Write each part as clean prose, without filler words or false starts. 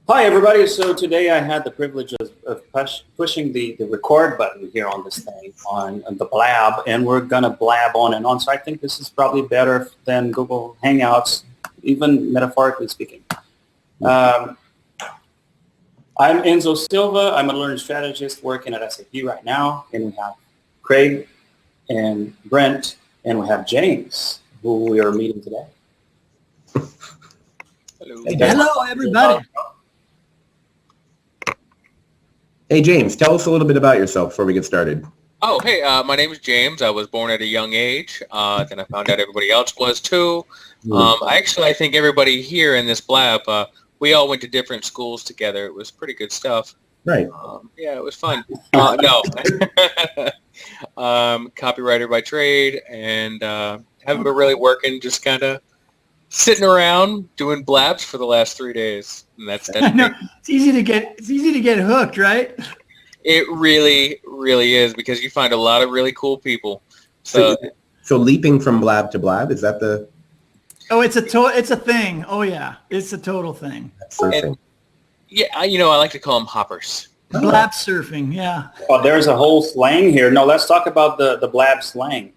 Hi, everybody. So today I had the privilege of pushing the record button here on this thing on the Blab, and we're going to blab on and on. So I think this is probably better than Google Hangouts, even metaphorically speaking. I'm Enzo Silva. I'm a learning strategist working at SAP right now, and we have Craig and Brent, and we have James, who we are meeting today. Hello. Hello, everybody. Hey, James, tell us a little bit about yourself before we get started. Oh, hey, my name is James. I was born at a young age. Then I found out everybody else was too. I think everybody here in this Blab, we all went to different schools together. It was pretty good stuff. Right. Yeah, it was fun. No. Copywriter by trade, and haven't been really working, just kind of sitting around doing blabs for the last 3 days. And that's it's easy to get hooked, right? It really, really is, because you find a lot of really cool people. So leaping from Blab to Blab, is that the? Oh, it's a thing. Oh yeah, it's a total thing. Surfing. Yeah, I like to call them hoppers. Blab surfing, yeah. Oh, there's a whole slang here. No, let's talk about the Blab slang.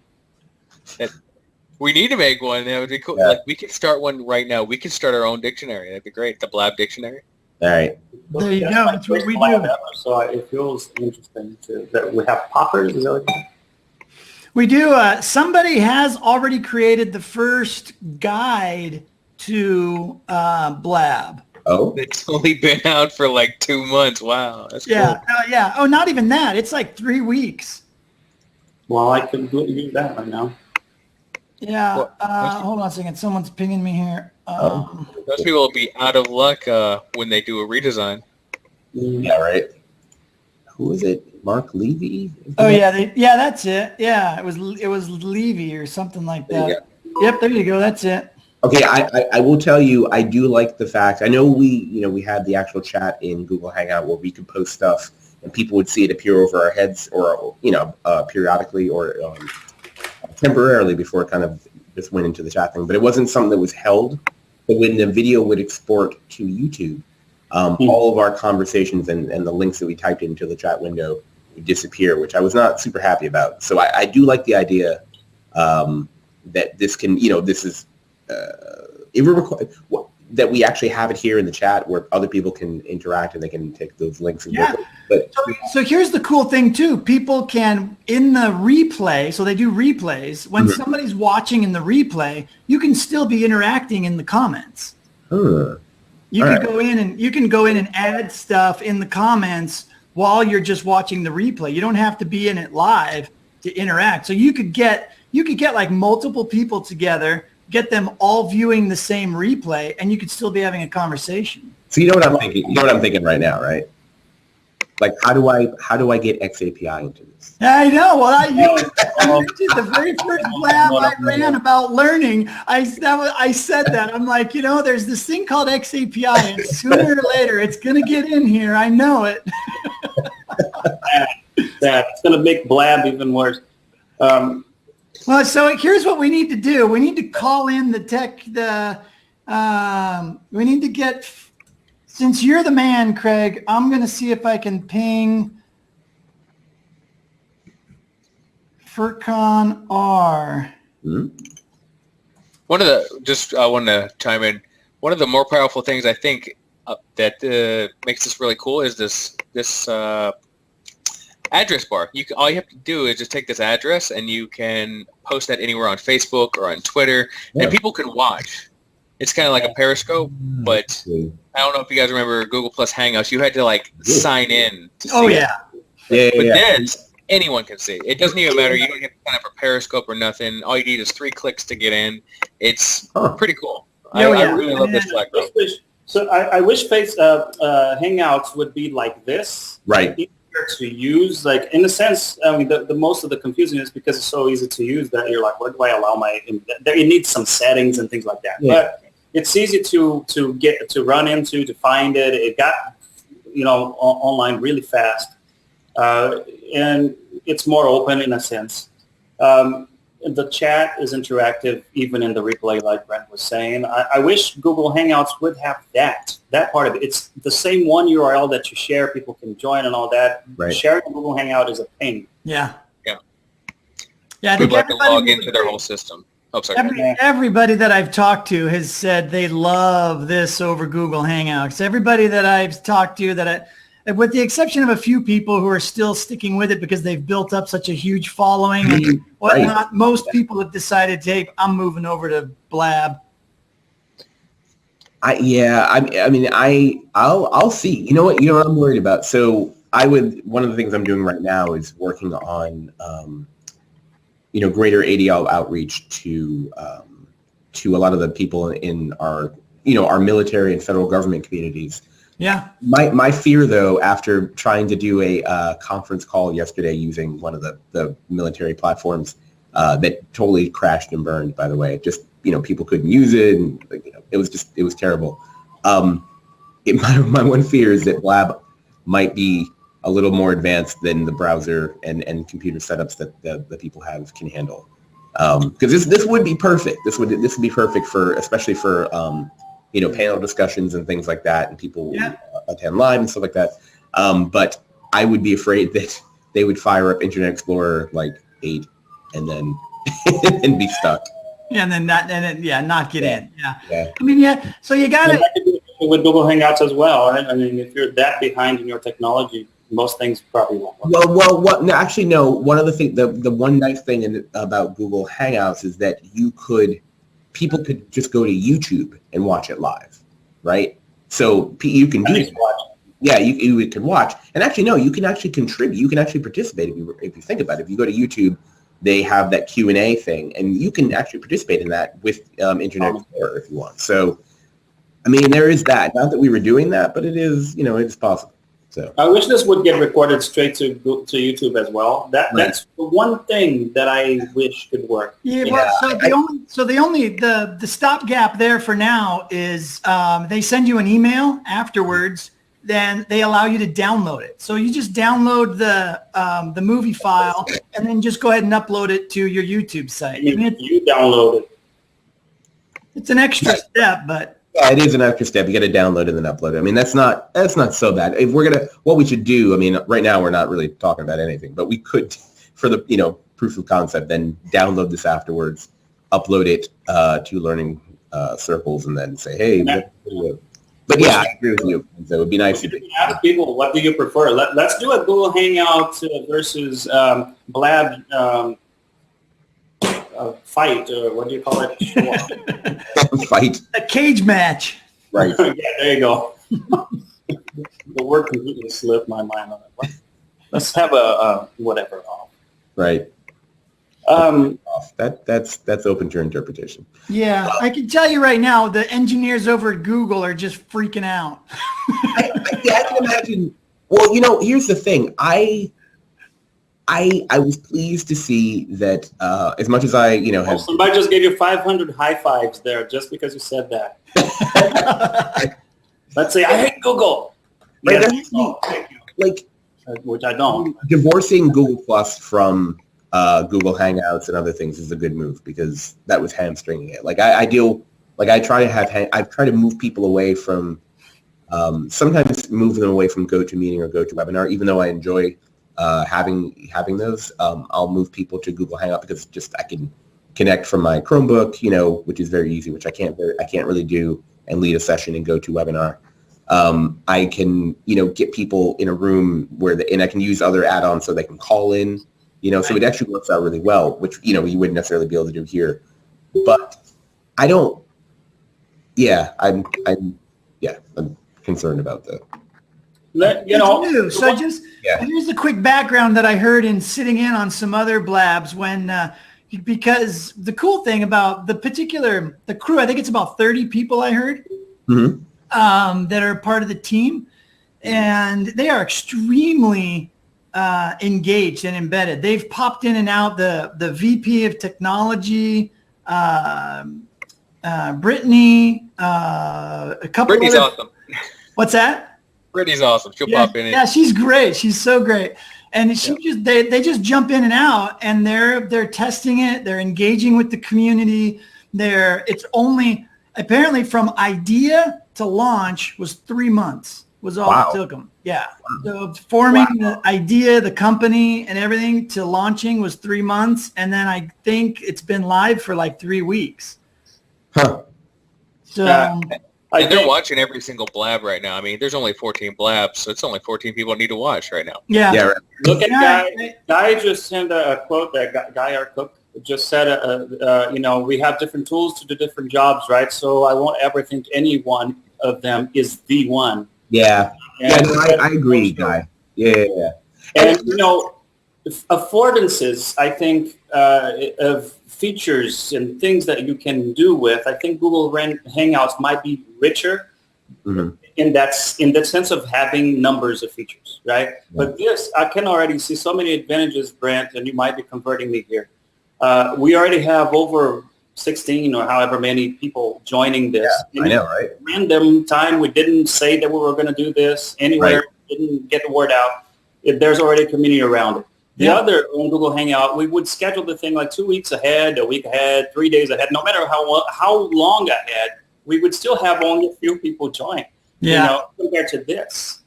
We need to make one. That would be cool. Yeah. Like, we could start one right now. We could start our own dictionary. That'd be great. The Blab dictionary. All right. There you go. That's what we do. Ever, so it feels interesting that we have poppers. Is that what we do? Somebody has already created the first guide to Blab. Oh. It's only been out for like 2 months. Wow. That's cool. Yeah. Oh, not even that. It's like 3 weeks. Well, I could use that right now. Yeah, hold on a second. Someone's pinging me here. Those people will be out of luck when they do a redesign. Yeah, right. Who is it? Mark Levy? Oh yeah, that's it. Yeah, it was Levy or something like that. Yep, there you go. That's it. Okay, I will tell you, I do like the fact. I know we had the actual chat in Google Hangout where we could post stuff and people would see it appear over our heads, or periodically, or temporarily before it kind of just went into the chat thing. But it wasn't something that was held. But when the video would export to YouTube, all of our conversations and the links that we typed into the chat window would disappear, which I was not super happy about. So I do like the idea that this can, this is, that we actually have it here in the chat where other people can interact and they can take those links and work. But so here's the cool thing too. People can, in the replay, so they do replays. When somebody's watching in the replay, you can still be interacting in the comments. You can go in and add stuff in the comments while you're just watching the replay. You don't have to be in it live to interact. So you could get like multiple people together, get them all viewing the same replay, and you could still be having a conversation. So you know what I'm thinking? You know what I'm thinking right now, right? Like, how do I get XAPI into this? I know. Well, the very first Blab I ran about learning, I said that. I'm like, there's this thing called XAPI, and sooner or later it's going to get in here. I know it. That's going to make Blab even worse. Well, so here's what we need to do. We need to call in we need to get, since you're the man, Craig, I'm going to see if I can ping Furkan R. I want to chime in. One of the more powerful things I think that makes this really cool is this address bar. All you have to do is just take this address and you can post that anywhere on Facebook or on Twitter, and people can watch. It's kind of like a Periscope, but I don't know if you guys remember Google Plus Hangouts. You had to sign in to see it. But this, anyone can see. It doesn't even matter. You don't have to sign up for Periscope or nothing. All you need is 3 clicks to get in. It's pretty cool. I really love this background. So I wish Hangouts would be like this. Right. To use, like, in a sense, I mean, the most of the confusion is because it's so easy to use that you're like, where do I allow my? It needs some settings and things like that. Yeah. But it's easy to run into, to find it. It got online really fast, and it's more open in a sense. the chat is interactive even in the replay, like Brent was saying. I wish Google Hangouts would have that part of it. It's the same one URL that you share. People can join and all that. Right. Sharing a Google Hangout is a pain. Yeah. Yeah. Yeah, I think People have to log everybody into their whole system. Oh, sorry. everybody that I've talked to has said they love this over Google Hangouts. Everybody that I've talked to with the exception of a few people who are still sticking with it because they've built up such a huge following and whatnot, most people have decided, hey, I'm moving over to Blab. I'll see. You know what I'm worried about. So one of the things I'm doing right now is working on, greater ADL outreach to a lot of the people in our military and federal government communities. Yeah. My fear, though, after trying to do a conference call yesterday using one of the military platforms that totally crashed and burned, by the way, just, people couldn't use it. And, it was terrible. My one fear is that Blab might be a little more advanced than the browser and computer setups that the people can handle. Because this would be perfect. This would be perfect especially for panel discussions and things like that, and people attend live and stuff like that. But I would be afraid that they would fire up Internet Explorer like 8 and then and be stuck. Yeah, and then not get in. Yeah. I mean, so you got it with Google Hangouts as well, right? I mean, if you're that behind in your technology, most things probably won't work. Well, no, actually, no. One of the things, the one nice thing about Google Hangouts is that people could just go to YouTube and watch it live, right? So you can do that. Yeah, you can watch. And actually, no, you can actually contribute. You can actually participate if you think about it. If you go to YouTube, they have that Q&A thing, and you can actually participate in that with Internet Explorer if you want. So, I mean, there is that. Not that we were doing that, but it is, it's possible. So I wish this would get recorded straight to YouTube as well. That's the one thing that I wish could work. Yeah. Well, the stopgap there for now is they send you an email afterwards. Then they allow you to download it. So you just download the movie file and then just go ahead and upload it to your YouTube site. You download it. It's an extra step, but. Yeah, it is an extra step. You got to download it and then upload it. I mean, that's not so bad. If what we should do, I mean, right now we're not really talking about anything, but we could, for the, proof of concept, then download this afterwards, upload it to Learning Circles, and then say, hey, but yeah, I agree with you. So it would be nice to ask people, what do you prefer? Let's do a Google Hangout versus Blab fight, or what do you call it? Fight. A cage match. Right. Yeah, there you go. The word completely slipped my mind on it. Let's have a whatever off. Right. That's open to your interpretation. Yeah, I can tell you right now, the engineers over at Google are just freaking out. I can imagine. Well, here's the thing. I was pleased to see that as much as I, have... Somebody just gave you 500 high fives there just because you said that. Let's say, I hate Google. Right, which I don't. Divorcing Google Plus from Google Hangouts and other things is a good move because that was hamstringing it. I've tried to move people away from, sometimes move them away from GoToMeeting or GoToWebinar, even though I enjoy having those. I'll move people to Google Hangout because I can connect from my Chromebook, which is very easy, which I can't really do, and lead a session in GoToWebinar. I can, get people in a room and I can use other add-ons so they can call in, so it actually works out really well, which, you wouldn't necessarily be able to do here. But I'm concerned about that. Here's a quick background that I heard in sitting in on some other blabs because the cool thing about the crew, I think it's about 30 people I heard that are part of the team, and they are extremely engaged and embedded. They've popped in and out. The VP of technology, Brittany, a couple. Brittany's awesome. What's that? Brittany's awesome. She'll pop in. Yeah, she's great. She's so great. And they just jump in and out, and they're testing it. They're engaging with the community. It's only apparently from idea to launch was 3 months was all it took them. Yeah. So forming the idea, the company and everything to launching was 3 months. And then I think it's been live for like 3 weeks. Huh. So and they're watching every single Blab right now. I mean, there's only 14 Blabs, so it's only 14 people need to watch right now. Yeah. Yeah. Look at Guy just sent a quote that Guy, our cook, just said, we have different tools to do different jobs, right? So I won't ever think any one of them is the one. Yeah. And I agree, Guy. Yeah. And, affordances, I think, of features and things that you can do with, I think Google Hangouts might be richer in that sense of having numbers of features, right? Yeah. But this, I can already see so many advantages, Brent, and you might be converting me here. We already have over 16 or however many people joining this. Yeah, I know, right? Random time, we didn't say that we were going to do this anywhere, didn't get the word out. There's already a community around it. The other on Google Hangout, we would schedule the thing like 2 weeks ahead, a week ahead, 3 days ahead. No matter how long ahead, we would still have only a few people join. Compared to this.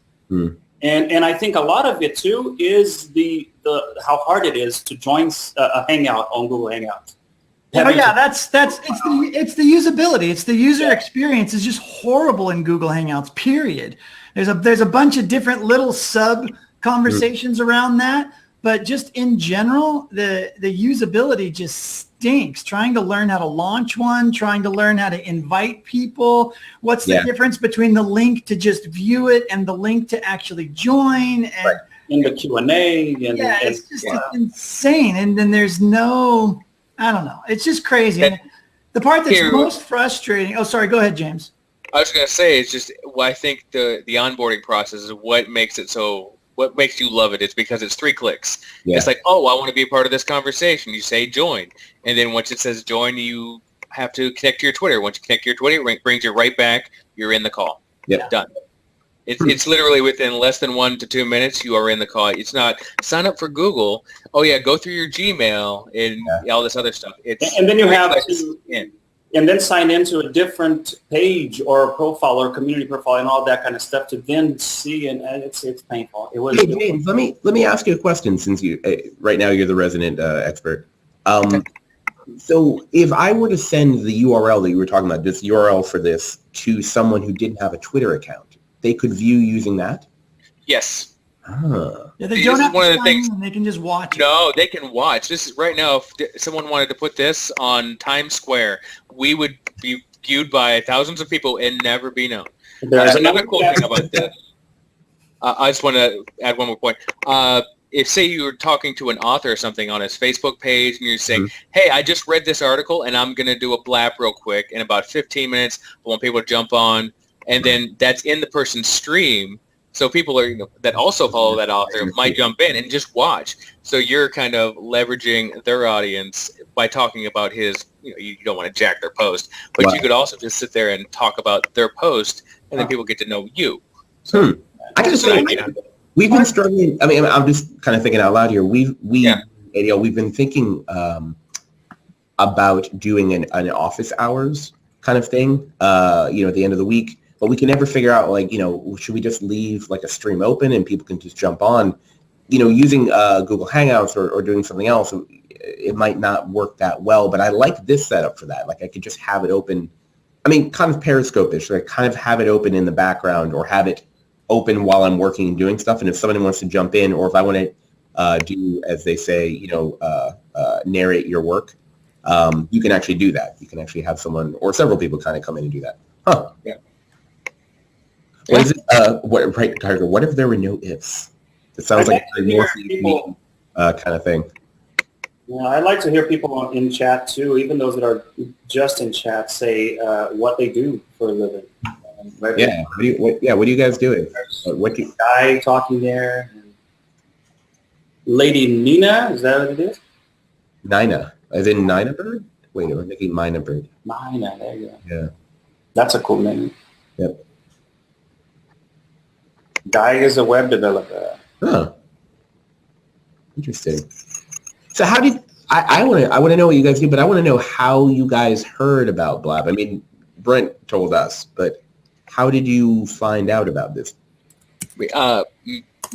And I think a lot of it too is the how hard it is to join a Hangout on Google Hangouts. It's the usability. It's the user experience is just horrible in Google Hangouts, period. There's a bunch of different little sub conversations around that, but just in general, the usability just stinks. Trying to learn how to launch one, trying to learn how to invite people. What's the difference between the link to just view it and the link to actually join? And in the Q&A. It's just insane. And then there's no, I don't know. It's just crazy. And the part that's most frustrating. Oh, sorry. Go ahead, James. I was going to say, it's just, I think the onboarding process is what makes it so, what makes you love it is because it's 3 clicks. Yeah. It's like, oh, I want to be a part of this conversation. You say join. And then once it says join, you have to connect to your Twitter. Once you connect to your Twitter, it brings you right back. You're in the call. Yeah. Done. It's literally within less than 1 to 2 minutes, you are in the call. It's not sign up for Google. Oh, yeah, go through your Gmail and all this other stuff. And then you have and then sign into a different page or profile or community profile and all that kind of stuff to then see, and it's painful. Hey, James, let me ask you a question since you right now you're the resident expert. So if I were to send the URL that you were talking about, this URL for this, to someone who didn't have a Twitter account, they could view using that? Yes. Yeah, they don't have to sign in, they can just watch it. No, they can watch. This is right now, if someone wanted to put this on Times Square, we would be viewed by thousands of people and never be known. There's another cool thing about this. I just want to add one more point. If, say, you were talking to an author or something on his Facebook page and you're saying, hey, I just read this article and I'm going to do a blab real quick. In about 15 minutes, I want people to jump on. And then that's in the person's stream. So people are that also follow that author might jump in and just watch. So you're kind of leveraging their audience by talking about his, you don't want to jack their post, but you could also just sit there and talk about their post and then people get to know you. So I gotta say, we've been struggling. I mean, I'm just kind of thinking out loud here. We've been thinking about doing an office hours kind of thing, at the end of the week. But we can never figure out, should we just leave like a stream open and people can just jump on? Using Google Hangouts or doing something else, it might not work that well. But I like this setup for that. Like I could just have it open. I mean, kind of Periscope-ish. Like kind of have it open in the background or have it open while I'm working and doing stuff. And if somebody wants to jump in, or if I want to do, as they say, narrate your work, you can actually do that. You can actually have someone or several people kind of come in and do that. Huh. Yeah. What is it? Right, Tiger. What if there were no ifs? It sounds like a more kind of thing. Yeah, I'd like to hear people in chat too, even those that are just in chat, say what they do for a living. What are you guys doing? Guy talking there. Lady Nina, is that what it is? Nina, as in Nina Bird? Wait, I'm thinking Mina Bird. Mina, there you go. Yeah. That's a cool name. Yep. Guy is a web developer. Huh. Interesting. So how did I want to know what you guys do, but I want to know how you guys heard about Blab. I mean, Brent told us, but how did you find out about this?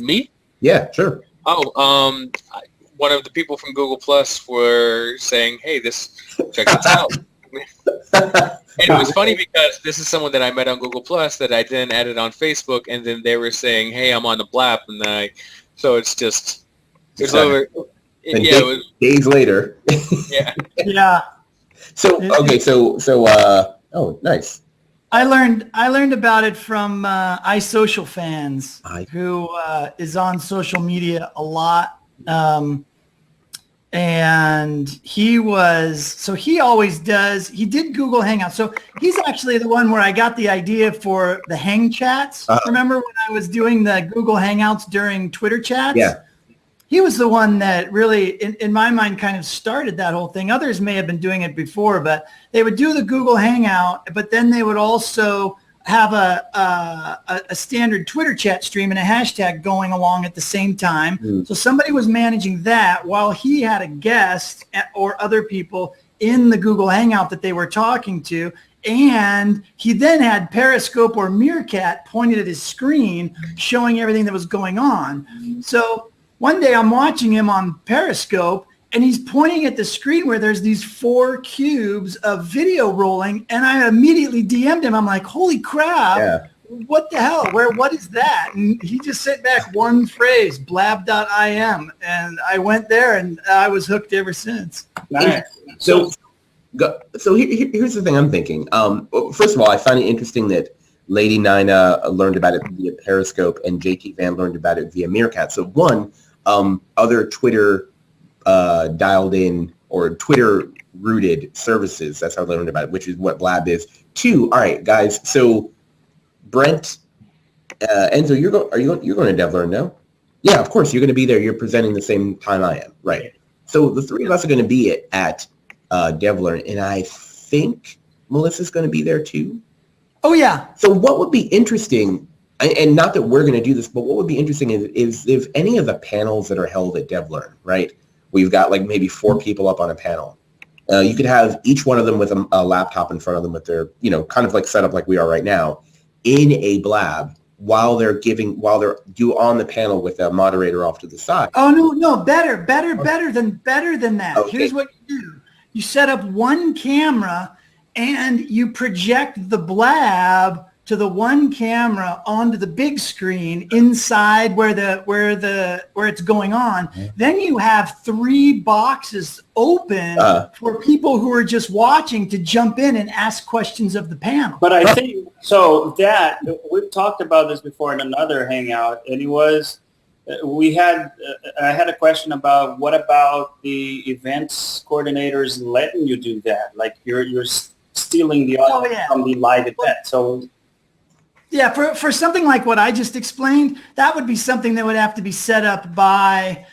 Me? Yeah, sure. Oh, one of the people from Google Plus were saying, "Hey, check this out." And it was funny because this is someone that I met on Google Plus that I then added on Facebook, and then they were saying, "Hey, I'm on the Blab," and so it's over. It was days later. Yeah. Yeah. So okay, so oh, nice. I learned about it from iSocial Fans, who is on social media a lot. And he did Google Hangout. So he's actually the one where I got the idea for the hang chats. Remember when I was doing the Google Hangouts during Twitter chats? Yeah. He was the one that really, in my mind, kind of started that whole thing. Others may have been doing it before, but they would do the Google Hangout, but then they would also have a standard Twitter chat stream and a hashtag going along at the same time. So somebody was managing that while he had a guest or other people in the Google Hangout that they were talking to. And he then had Periscope or Meerkat pointed at his screen showing everything that was going on. So one day I'm watching him on Periscope and he's pointing at the screen where there's these 4 cubes of video rolling, and I immediately DM'd him. I'm like, holy crap, what the hell? What is that? And he just sent back one phrase, Blab.im, and I went there and I was hooked ever since. Nice. So here's the thing I'm thinking. First of all, I find it interesting that Lady Nina learned about it via Periscope and JT Van learned about it via Meerkat. So one, other Twitter dialed in or Twitter rooted services. That's how I learned about it, which is what Blab is. 2, all right, guys. So Brent, Enzo, you're going to DevLearn, no? Yeah, of course. You're going to be there. You're presenting the same time I am, right? So the 3 of us are going to be at DevLearn, and I think Melissa's going to be there too. Oh yeah. So what would be interesting, and not that we're going to do this, but what would be interesting is if any of the panels that are held at DevLearn, right? We've got like maybe 4 people up on a panel. You could have each one of them with a laptop in front of them with their, kind of like set up like we are right now in a Blab while they're on the panel with a moderator off to the side. Oh, no, better than that. Okay. Here's what you do. You set up one camera and you project the Blab to the one camera onto the big screen inside where it's going on. Then you have 3 boxes open for people who are just watching to jump in and ask questions of the panel. But I think so that we've talked about this before in another hangout, and it was I had a question about what about the events coordinators letting you do that? Like you're stealing the audience from the live event. So yeah, for something like what I just explained, that would be something that would have to be set up by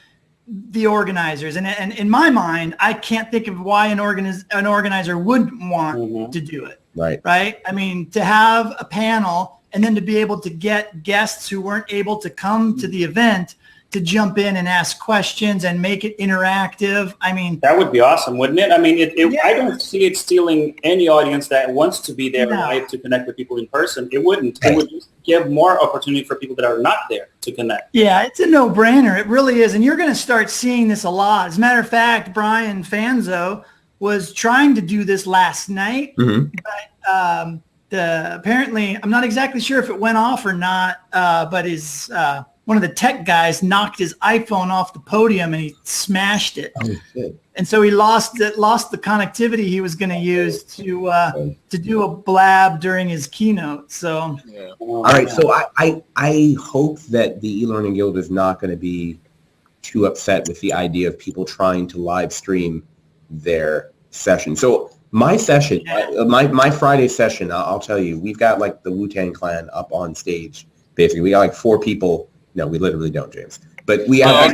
the organizers. And in my mind, I can't think of why an organizer would want to do it. Right? I mean, to have a panel and then to be able to get guests who weren't able to come to the event to jump in and ask questions and make it interactive. I mean, that would be awesome, wouldn't it? I mean, I don't see it stealing any audience that wants to be there live to connect with people in person. It wouldn't. It would just give more opportunity for people that are not there to connect. Yeah, it's a no-brainer. It really is. And you're going to start seeing this a lot. As a matter of fact, Brian Fanzo was trying to do this last night, but apparently, I'm not exactly sure if it went off or not, but his one of the tech guys knocked his iPhone off the podium and he smashed it. Oh, shit. And so he lost the connectivity he was going to use to do a Blab during his keynote. So, all right. So I hope that the e-learning guild is not going to be too upset with the idea of people trying to live stream their session. So my session, my Friday session, I'll tell you, we've got like the Wu-Tang Clan up on stage. Basically, we got like 4 people. No, we literally don't, James. But we have.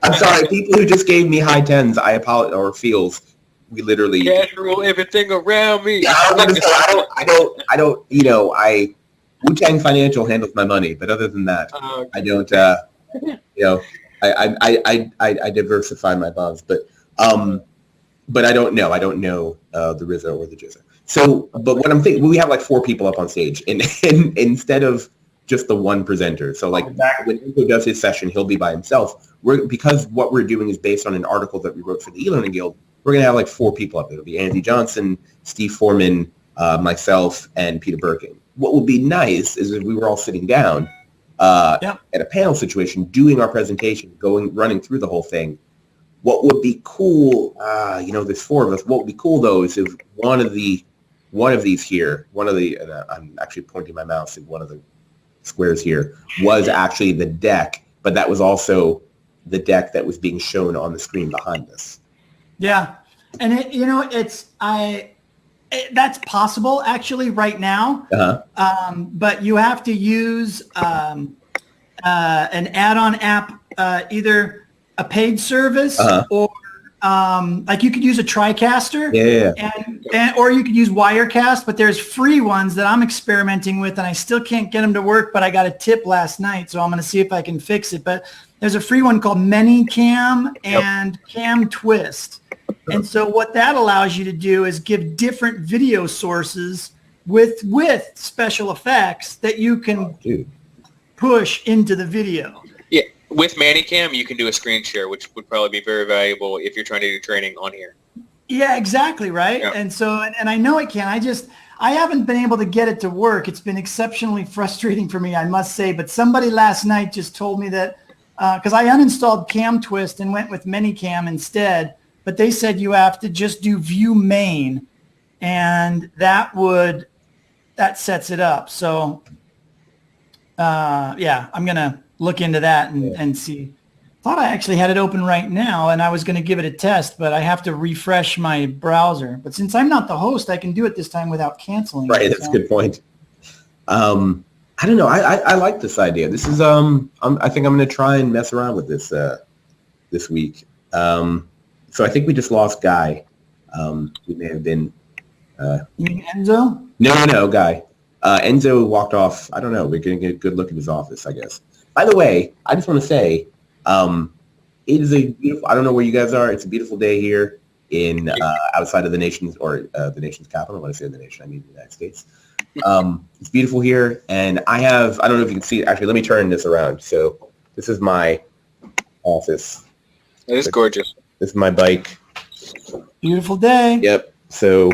I'm sorry, people who just gave me high 10s. I apologize, or feels. We literally. Casual everything around me. Yeah, I don't. Wu-Tang Financial handles my money, but other than that, I don't. I diversify my bonds, but I don't know. I don't know the Rizzo or the Jizza. So, but what I'm thinking, we have like 4 people up on stage, and instead of just the one presenter. So like when Enzo does his session, he'll be by himself. Because what we're doing is based on an article that we wrote for the e-learning guild. We're going to have like 4 people up there. It'll be Andy Johnson, Steve Foreman, myself, and Peter Birkin. What would be nice is if we were all sitting down at a panel situation, doing our presentation, running through the whole thing. What would be cool, there's 4 of us. What would be cool though is if one of these here, and I'm actually pointing my mouse at one of the squares here, was actually the deck, but that was also the deck that was being shown on the screen behind us. Yeah, and that's possible actually right now. But you have to use an add-on app, either a paid service or like you could use a TriCaster, or you could use Wirecast. But there's free ones that I'm experimenting with, and I still can't get them to work. But I got a tip last night, so I'm going to see if I can fix it. But there's a free one called ManyCam and Cam Twist. And so what that allows you to do is give different video sources with special effects that you can push into the video. Yeah, with ManyCam, you can do a screen share, which would probably be very valuable if you're trying to do training on here. Yeah, exactly, right? Yeah. And so, and I know it can. I haven't been able to get it to work. It's been exceptionally frustrating for me, I must say. But somebody last night just told me that, because I uninstalled Cam Twist and went with ManyCam instead. But they said you have to just do view main, and that sets it up. So, I'm going to look into that and see. Thought I actually had it open right now, and I was going to give it a test, but I have to refresh my browser. But since I'm not the host, I can do it this time without canceling. Right, that's a good point. I don't know. I like this idea. This is I think I'm going to try and mess around with this this week. So I think we just lost Guy. We may have been. You mean Enzo? No, Guy. Enzo walked off. I don't know. We're going to get a good look at his office, I guess. By the way, I just want to say, it is a beautiful. I don't know where you guys are. It's a beautiful day here in outside of the nation's the nation's capital. When I say the nation, I mean the United States. It's beautiful here, and I don't know if you can see it. Actually, let me turn this around. So this is my office. It is gorgeous. This is my bike. Beautiful day. Yep. So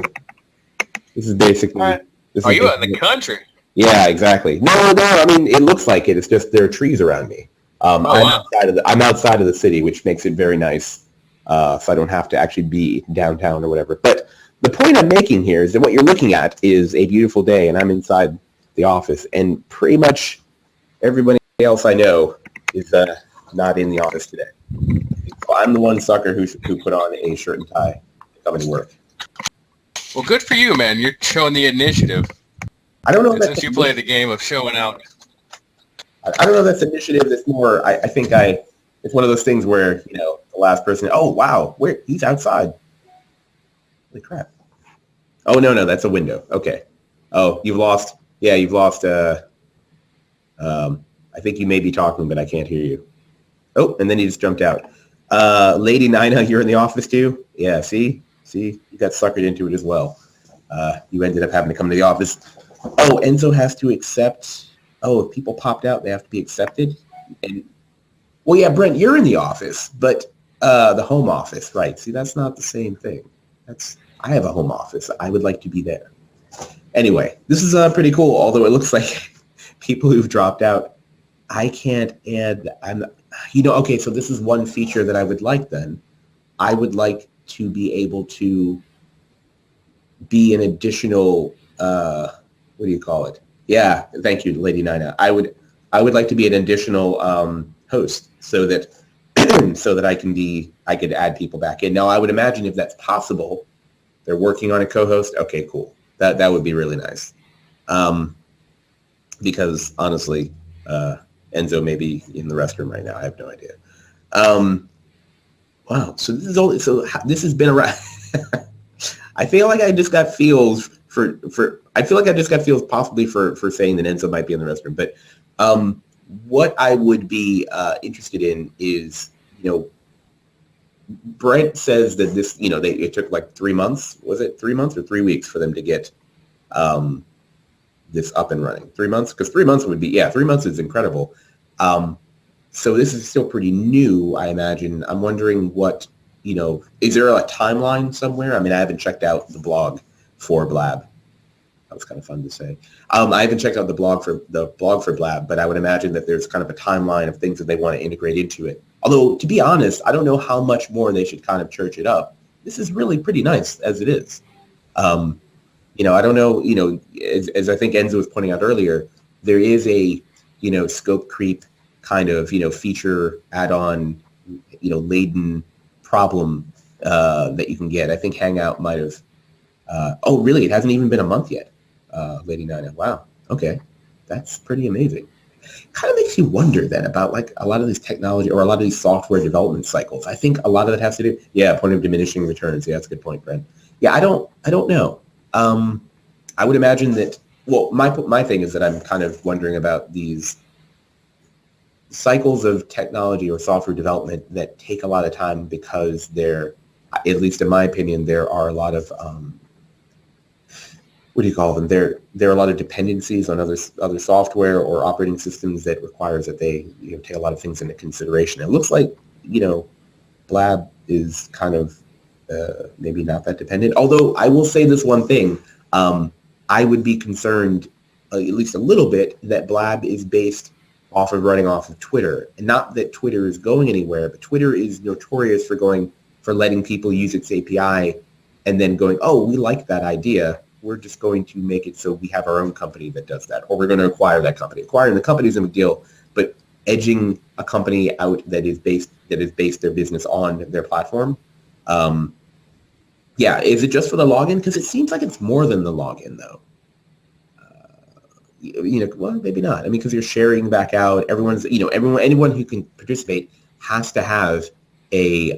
this is basically. All right. Are you out in the country? Yeah, exactly. No. I mean, it looks like it. It's just there are trees around me. I'm outside of the city, which makes it very nice. So I don't have to actually be downtown or whatever. But the point I'm making here is that what you're looking at is a beautiful day, and I'm inside the office, and pretty much everybody else I know is not in the office today. So I'm the one sucker who put on a shirt and tie coming to work. Well, good for you, man. You're showing the initiative. I don't know. Since you play the game of showing out. I don't know if that's initiative. It's more, I think it's one of those things where, the last person, oh, wow, he's outside. Holy crap. Oh, no, that's a window. Okay. Oh, you've lost, I think you may be talking, but I can't hear you. Oh, and then he just jumped out. Lady Nina, you're in the office too? Yeah, see, you got suckered into it as well. You ended up having to come to the office. Oh, Enzo has to accept. Oh, if people popped out, they have to be accepted. And well, yeah, Brent, you're in the office, but the home office, right? See, that's not the same thing. I have a home office. I would like to be there. Anyway, this is pretty cool. Although it looks like people who've dropped out, I can't add. Okay, so this is one feature that I would like then. I would like to be able to be an additional, what do you call it? Yeah, thank you, Lady Nina. I would like to be an additional host so that I could add people back in. Now, I would imagine if that's possible, they're working on a co-host. Okay, cool. That would be really nice. Because honestly, Enzo may be in the restroom right now. I have no idea. Wow. So this has been around. I feel like I just got feels possibly for saying that Enzo might be in the restroom. But what I would be interested in is, Brent says that this, it took like 3 months. Was it 3 months or 3 weeks for them to get this up and running? 3 months? Because 3 months would be, 3 months is incredible. So this is still pretty new, I imagine. I'm wondering what, is there a timeline somewhere? I mean, I haven't checked out the blog for Blab. That was kind of fun to say. I haven't checked out the blog for Blab, but I would imagine that there's kind of a timeline of things that they want to integrate into it. Although, to be honest, I don't know how much more they should kind of church it up. This is really pretty nice as it is. I don't know, as I think Enzo was pointing out earlier, there is a, scope creep kind of, feature add-on, laden problem that you can get. I think Hangout might have, oh, really? It hasn't even been a month yet. Lady Nina. Wow. Okay. That's pretty amazing. Kind of makes you wonder then about like a lot of this technology or a lot of these software development cycles. I think a lot of that has to do, point of diminishing returns. Yeah, that's a good point, Brent. Yeah, I don't know. I would imagine that, well, my thing is that I'm kind of wondering about these cycles of technology or software development that take a lot of time because there, at least in my opinion, there are a lot of, what do you call them? There are a lot of dependencies on other software or operating systems that requires that they take a lot of things into consideration. It looks like Blab is kind of maybe not that dependent. Although I will say this one thing, I would be concerned at least a little bit that Blab is based running off of Twitter, and not that Twitter is going anywhere, but Twitter is notorious for letting people use its API and then going, oh, we like that idea. We're just going to make it so we have our own company that does that, or we're going to acquire that company. Acquiring the company is a big deal, but edging a company out that is based their business on their platform. Is it just for the login? Because it seems like it's more than the login, though. Well, maybe not. I mean, because you're sharing back out. Everyone's, anyone who can participate has to have a.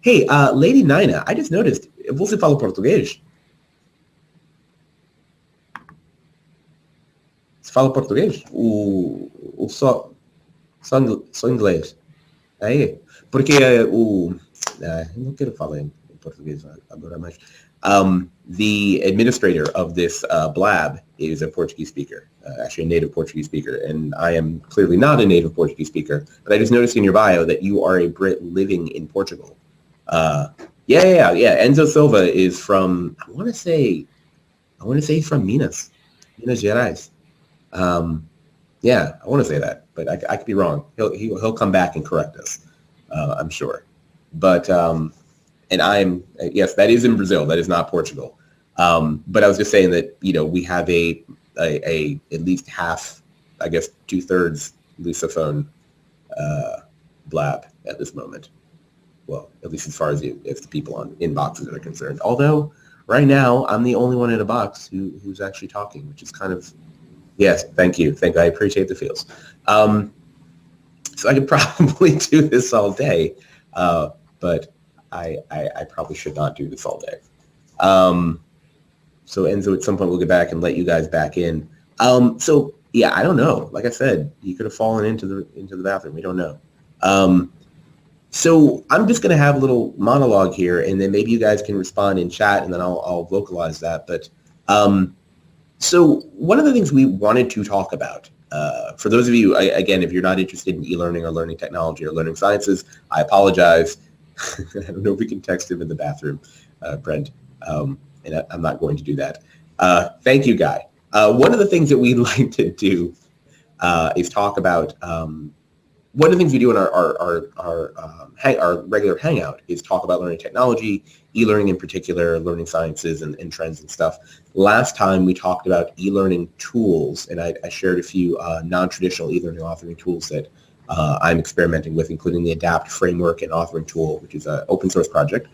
Hey, Lady Nina, I just noticed. Você fala português? Você fala português? Só inglês. Aí, porque não quero falar em português agora, mas the administrator of this Blab is a Portuguese speaker, actually a native Portuguese speaker, and I am clearly not a native Portuguese speaker, but I just noticed in your bio that you are a Brit living in Portugal. Enzo Silva is from, I want to say he's from Minas Gerais. I want to say that, but I could be wrong. He'll come back and correct us, I'm sure. But and I'm, yes, that is in Brazil. That is not Portugal. But I was just saying that we have a at least half, I guess 2/3 Lusophone Blab at this moment. Well, at least as far as the people in boxes are concerned. Although right now I'm the only one in a box who's actually talking, which is kind of, yes, thank you. I appreciate the feels. So I could probably do this all day, but I probably should not do this all day. So Enzo, at some point we'll get back and let you guys back in. So yeah, I don't know. Like I said, you could have fallen into the bathroom. We don't know. So I'm just going to have a little monologue here, and then maybe you guys can respond in chat, and then I'll vocalize that. But so one of the things we wanted to talk about, for those of you, again, if you're not interested in e-learning or learning technology or learning sciences, I apologize. I don't know if we can text him in the bathroom, Brent, and I'm not going to do that. Thank you, Guy. One of the things that we'd like to do is talk about, one of the things we do in our regular Hangout is talk about learning technology, e-learning in particular, learning sciences and trends and stuff. Last time we talked about e-learning tools, and I shared a few non-traditional e-learning authoring tools that I'm experimenting with, including the ADAPT framework and authoring tool, which is an open source project.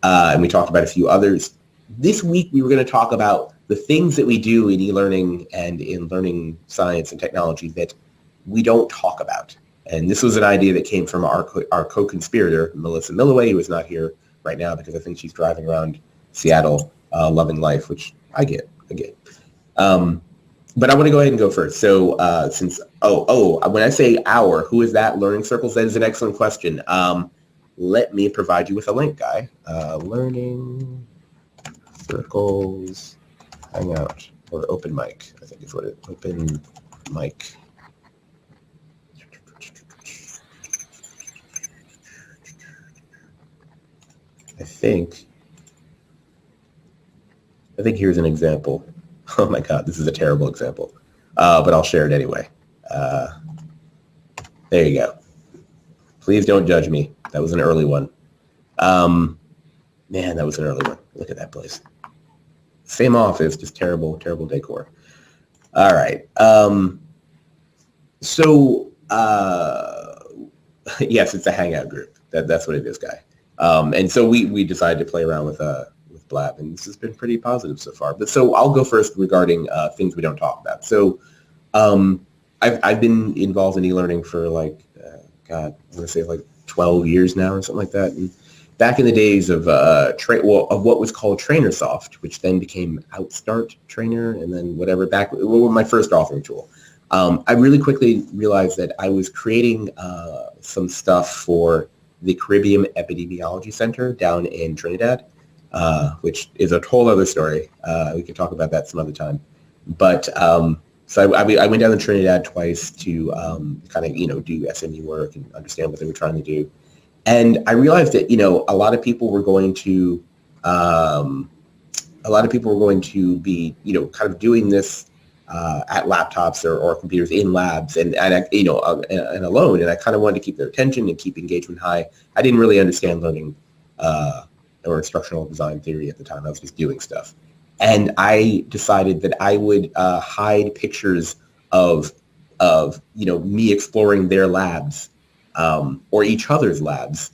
And we talked about a few others. This week we were going to talk about the things that we do in e-learning and in learning science and technology that we don't talk about. And this was an idea that came from our co-conspirator, Melissa Milloway, who is not here right now because I think she's driving around Seattle loving life, which I get. But I want to go ahead and go first. So when I say our, who is that? Learning Circles? That is an excellent question. Let me provide you with a link, Guy. Learning Circles Hangout or Open Mic, I think is what it is. Open Mic. I think here's an example. Oh my God, this is a terrible example, but I'll share it anyway. There you go. Please don't judge me. That was an early one. Man, that was an early one. Look at that place. Same office, just terrible, terrible decor. All right. Yes, it's a Hangout group. That's what it is, Guy. And so we decided to play around with Blab, and this has been pretty positive so far. But so I'll go first regarding things we don't talk about. So I've been involved in e-learning for I'm going to say 12 years now or something like that. And back in the days of what was called TrainerSoft, which then became Outstart Trainer, and then whatever my first authoring tool. I really quickly realized that I was creating some stuff for the Caribbean Epidemiology Center down in Trinidad, which is a whole other story. We could talk about that some other time. But so I went down to Trinidad twice to kind of do SME work and understand what they were trying to do. And I realized that a lot of people were going to be kind of doing this at laptops or computers in labs and alone. And I kind of wanted to keep their attention and keep engagement high. I didn't really understand learning or instructional design theory at the time. I was just doing stuff. And I decided that I would hide pictures of me exploring their labs or each other's labs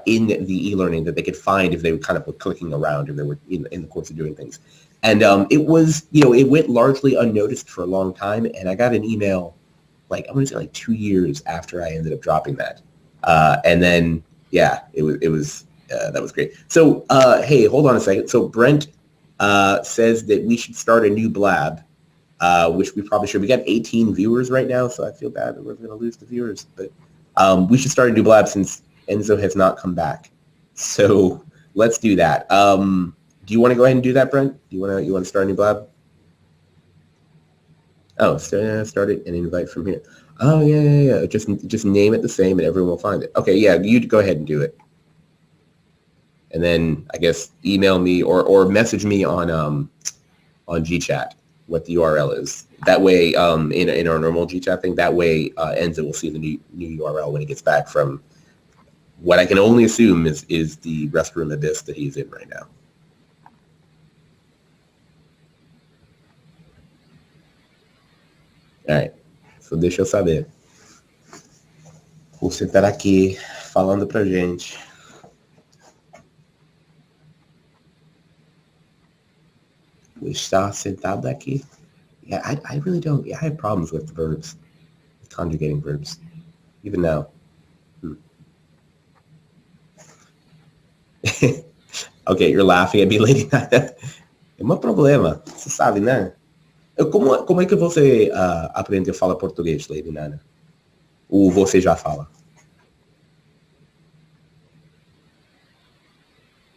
in the e-learning that they could find if they were kind of clicking around or they were in the course of doing things. And it went largely unnoticed for a long time. And I got an email, I'm going to say 2 years after I ended up dropping that. And then, yeah, it was that was great. So, hey, hold on a second. So Brent says that we should start a new Blab, which we probably should. We got 18 viewers right now, so I feel bad that we're going to lose the viewers. But we should start a new Blab since Enzo has not come back. So let's do that. Do you want to go ahead and do that, Brent? You want to start a new Blab? Oh, start it and invite from here. Oh yeah. Just name it the same and everyone will find it. Okay, yeah, you go ahead and do it. And then I guess email me or message me on GChat what the URL is. That way, in our normal GChat thing, that way Enzo will see the new URL when he gets back from what I can only assume is the restroom abyss that he's in right now. All right, so deixa eu saber. Você estará aqui falando pra gente. Está sentado aqui. Yeah, I really don't. Yeah, I have problems with verbs, with conjugating verbs, even now. Okay, you're laughing at me, Lady Nana. É um problema, você sabe, né? Como é que você aprende a falar português, Lady Nana? Ou você já fala?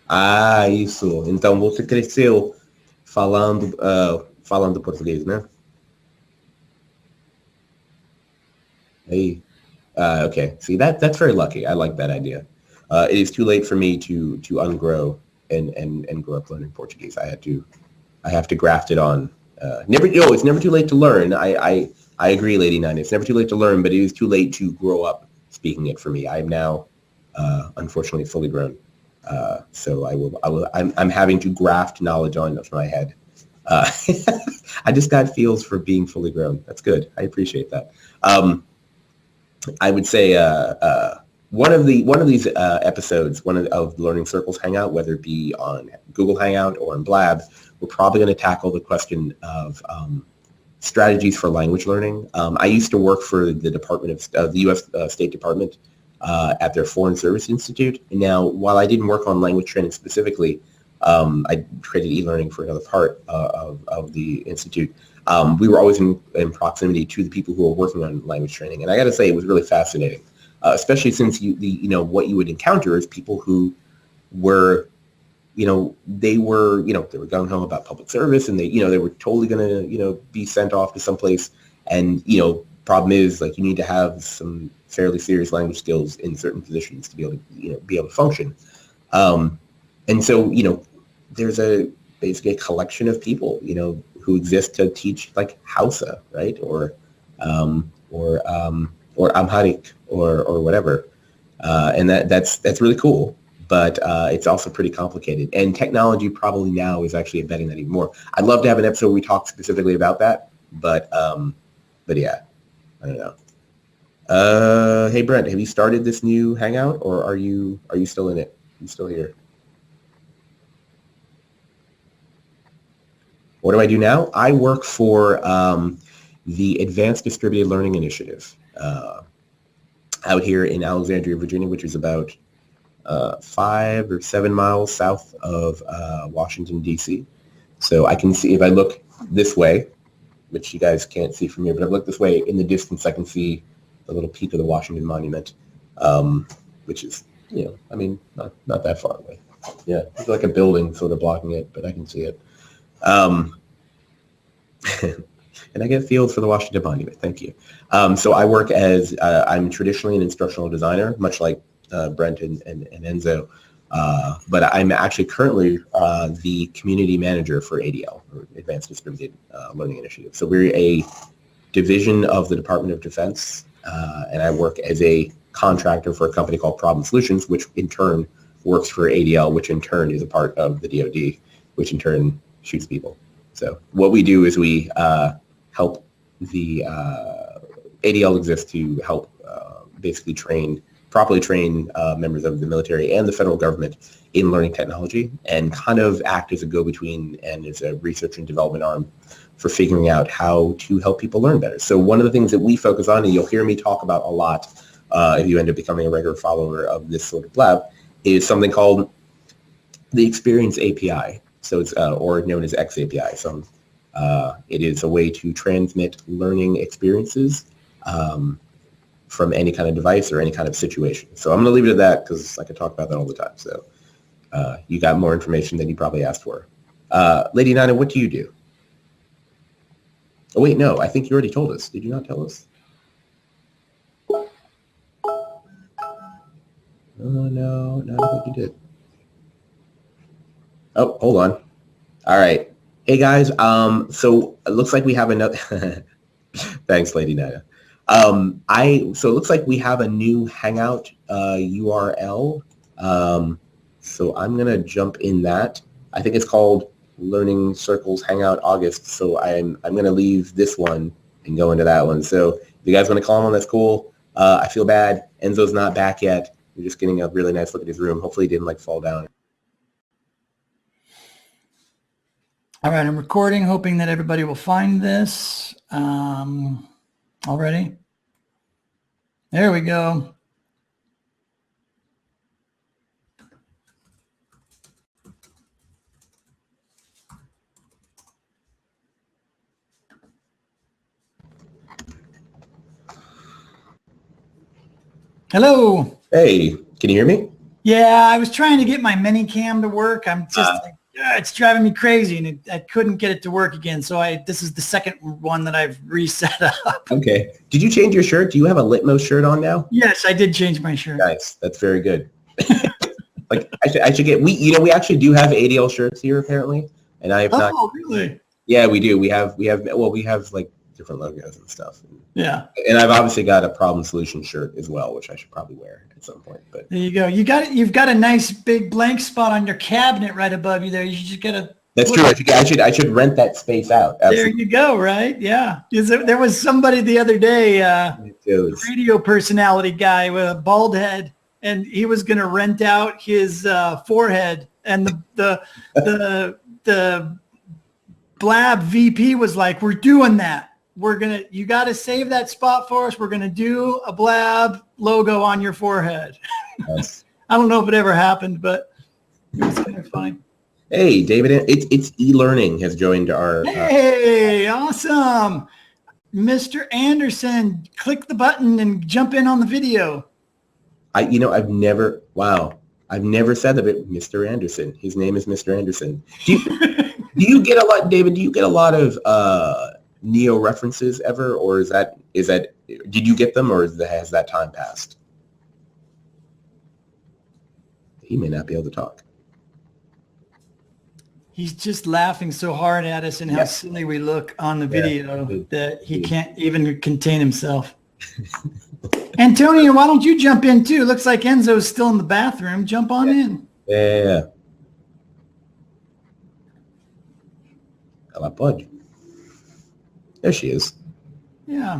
Ah, isso. Então você cresceu falando português, né? Hey, okay. See, that's very lucky. I like that idea. It is too late for me to ungrow and grow up learning Portuguese. I have to graft it on. It's never too late to learn. I agree, Lady Nine. It's never too late to learn, but it is too late to grow up speaking it for me. I am now, unfortunately, fully grown. So I'm having to graft knowledge onto my head. I just got feels for being fully grown. That's good. I appreciate that. I would say one of these episodes, of Learning Circles Hangout, whether it be on Google Hangout or on Blab, we're probably going to tackle the question of strategies for language learning. I used to work for the Department of the U.S. State Department at their Foreign Service Institute. And now, while I didn't work on language training specifically, I created e-learning for another part of the institute. we were always in proximity to the people who were working on language training. And I got to say, it was really fascinating, especially since what you would encounter is people who were, they were gung-ho about public service, and they were totally going to, be sent off to someplace. And, problem is, like, you need to have some fairly serious language skills in certain positions to be able to function. And so, there's basically a collection of people, who exist to teach like Hausa, right? Or Amharic or whatever. And that's really cool. But it's also pretty complicated. And technology probably now is actually embedding that even more. I'd love to have an episode where we talk specifically about that. But yeah, I don't know. Hey Brent, have you started this new Hangout, or are you still in it? Are you still here? What do I do now? I work for the Advanced Distributed Learning Initiative out here in Alexandria, Virginia, which is about 5 or 7 miles south of Washington, D.C. So I can see, if I look this way, which you guys can't see from here, but if I look this way, in the distance I can see the little peak of the Washington Monument, which is, not that far away. Yeah, it's like a building sort of blocking it, but I can see it. And I get fields for the Washington Monument. Thank you. So I work as, I'm traditionally an instructional designer, much like Brent and Enzo. But I'm actually currently the community manager for ADL, or Advanced Distributed Learning Initiative. So we're a division of the Department of Defense, and I work as a contractor for a company called Problem Solutions, which in turn works for ADL, which in turn is a part of the DoD, which in turn shoots people. So what we do is we help the ADL exists to help basically properly train members of the military and the federal government in learning technology, and kind of act as a go-between and as a research and development arm for figuring out how to help people learn better. So one of the things that we focus on, and you'll hear me talk about a lot if you end up becoming a regular follower of this sort of lab, is something called the Experience API. So it's or known as XAPI. So it is a way to transmit learning experiences from any kind of device or any kind of situation. So I'm going to leave it at that because I could talk about that all the time. So you got more information than you probably asked for. Lady Nina, what do you do? Oh, wait, no, I think you already told us. Did you not tell us? No, I don't think you did. Oh, hold on. All right. Hey, guys. So it looks like we have another... Thanks, Lady Nina. So it looks like we have a new Hangout URL. So I'm going to jump in that. I think it's called Learning Circles Hangout August. So I'm going to leave this one and go into that one. So if you guys want to call him on, that's cool. I feel bad. Enzo's not back yet. We're just getting a really nice look at his room. Hopefully he didn't fall down. All right, I'm recording, hoping that everybody will find this already. There we go. Hello. Hey, can you hear me? Yeah, I was trying to get my mini cam to work. I'm just it's driving me crazy, and I couldn't get it to work again. So this is the second one that I've reset up. Okay. Did you change your shirt? Do you have a Litmos shirt on now? Yes, I did change my shirt. Nice. That's very good. Like I should get, we actually do have ADL shirts here apparently, and I have not. Oh, really? Yeah, we do. We have like different logos and stuff. Yeah. And I've obviously got a Problem Solution shirt as well, which I should probably wear at some point. But there you go. You've got a nice big blank spot on your cabinet right above you there. You just gotta. That's true. I should rent that space out. Absolutely. There you go. Right? Yeah. There was somebody the other day, a radio personality guy with a bald head, and he was going to rent out his forehead, and the Blab VP was like, "We're doing that. You got to save that spot for us. We're going to do a Blab logo on your forehead." Yes. I don't know if it ever happened, but it was kind of funny. Hey, David, it's e-learning has joined our... Hey, awesome. Mr. Anderson, click the button and jump in on the video. I've never said of it, Mr. Anderson. His name is Mr. Anderson. Do you get a lot, David, do you get a lot of Neo references ever, or is that, did you get them, or has that time passed? He may not be able to talk. He's just laughing so hard at us and how silly we look on the video that he can't even contain himself. Antonio, why don't you jump in too? Looks like Enzo's still in the bathroom. Jump on in. Yeah. Ela pode. There she is. Yeah.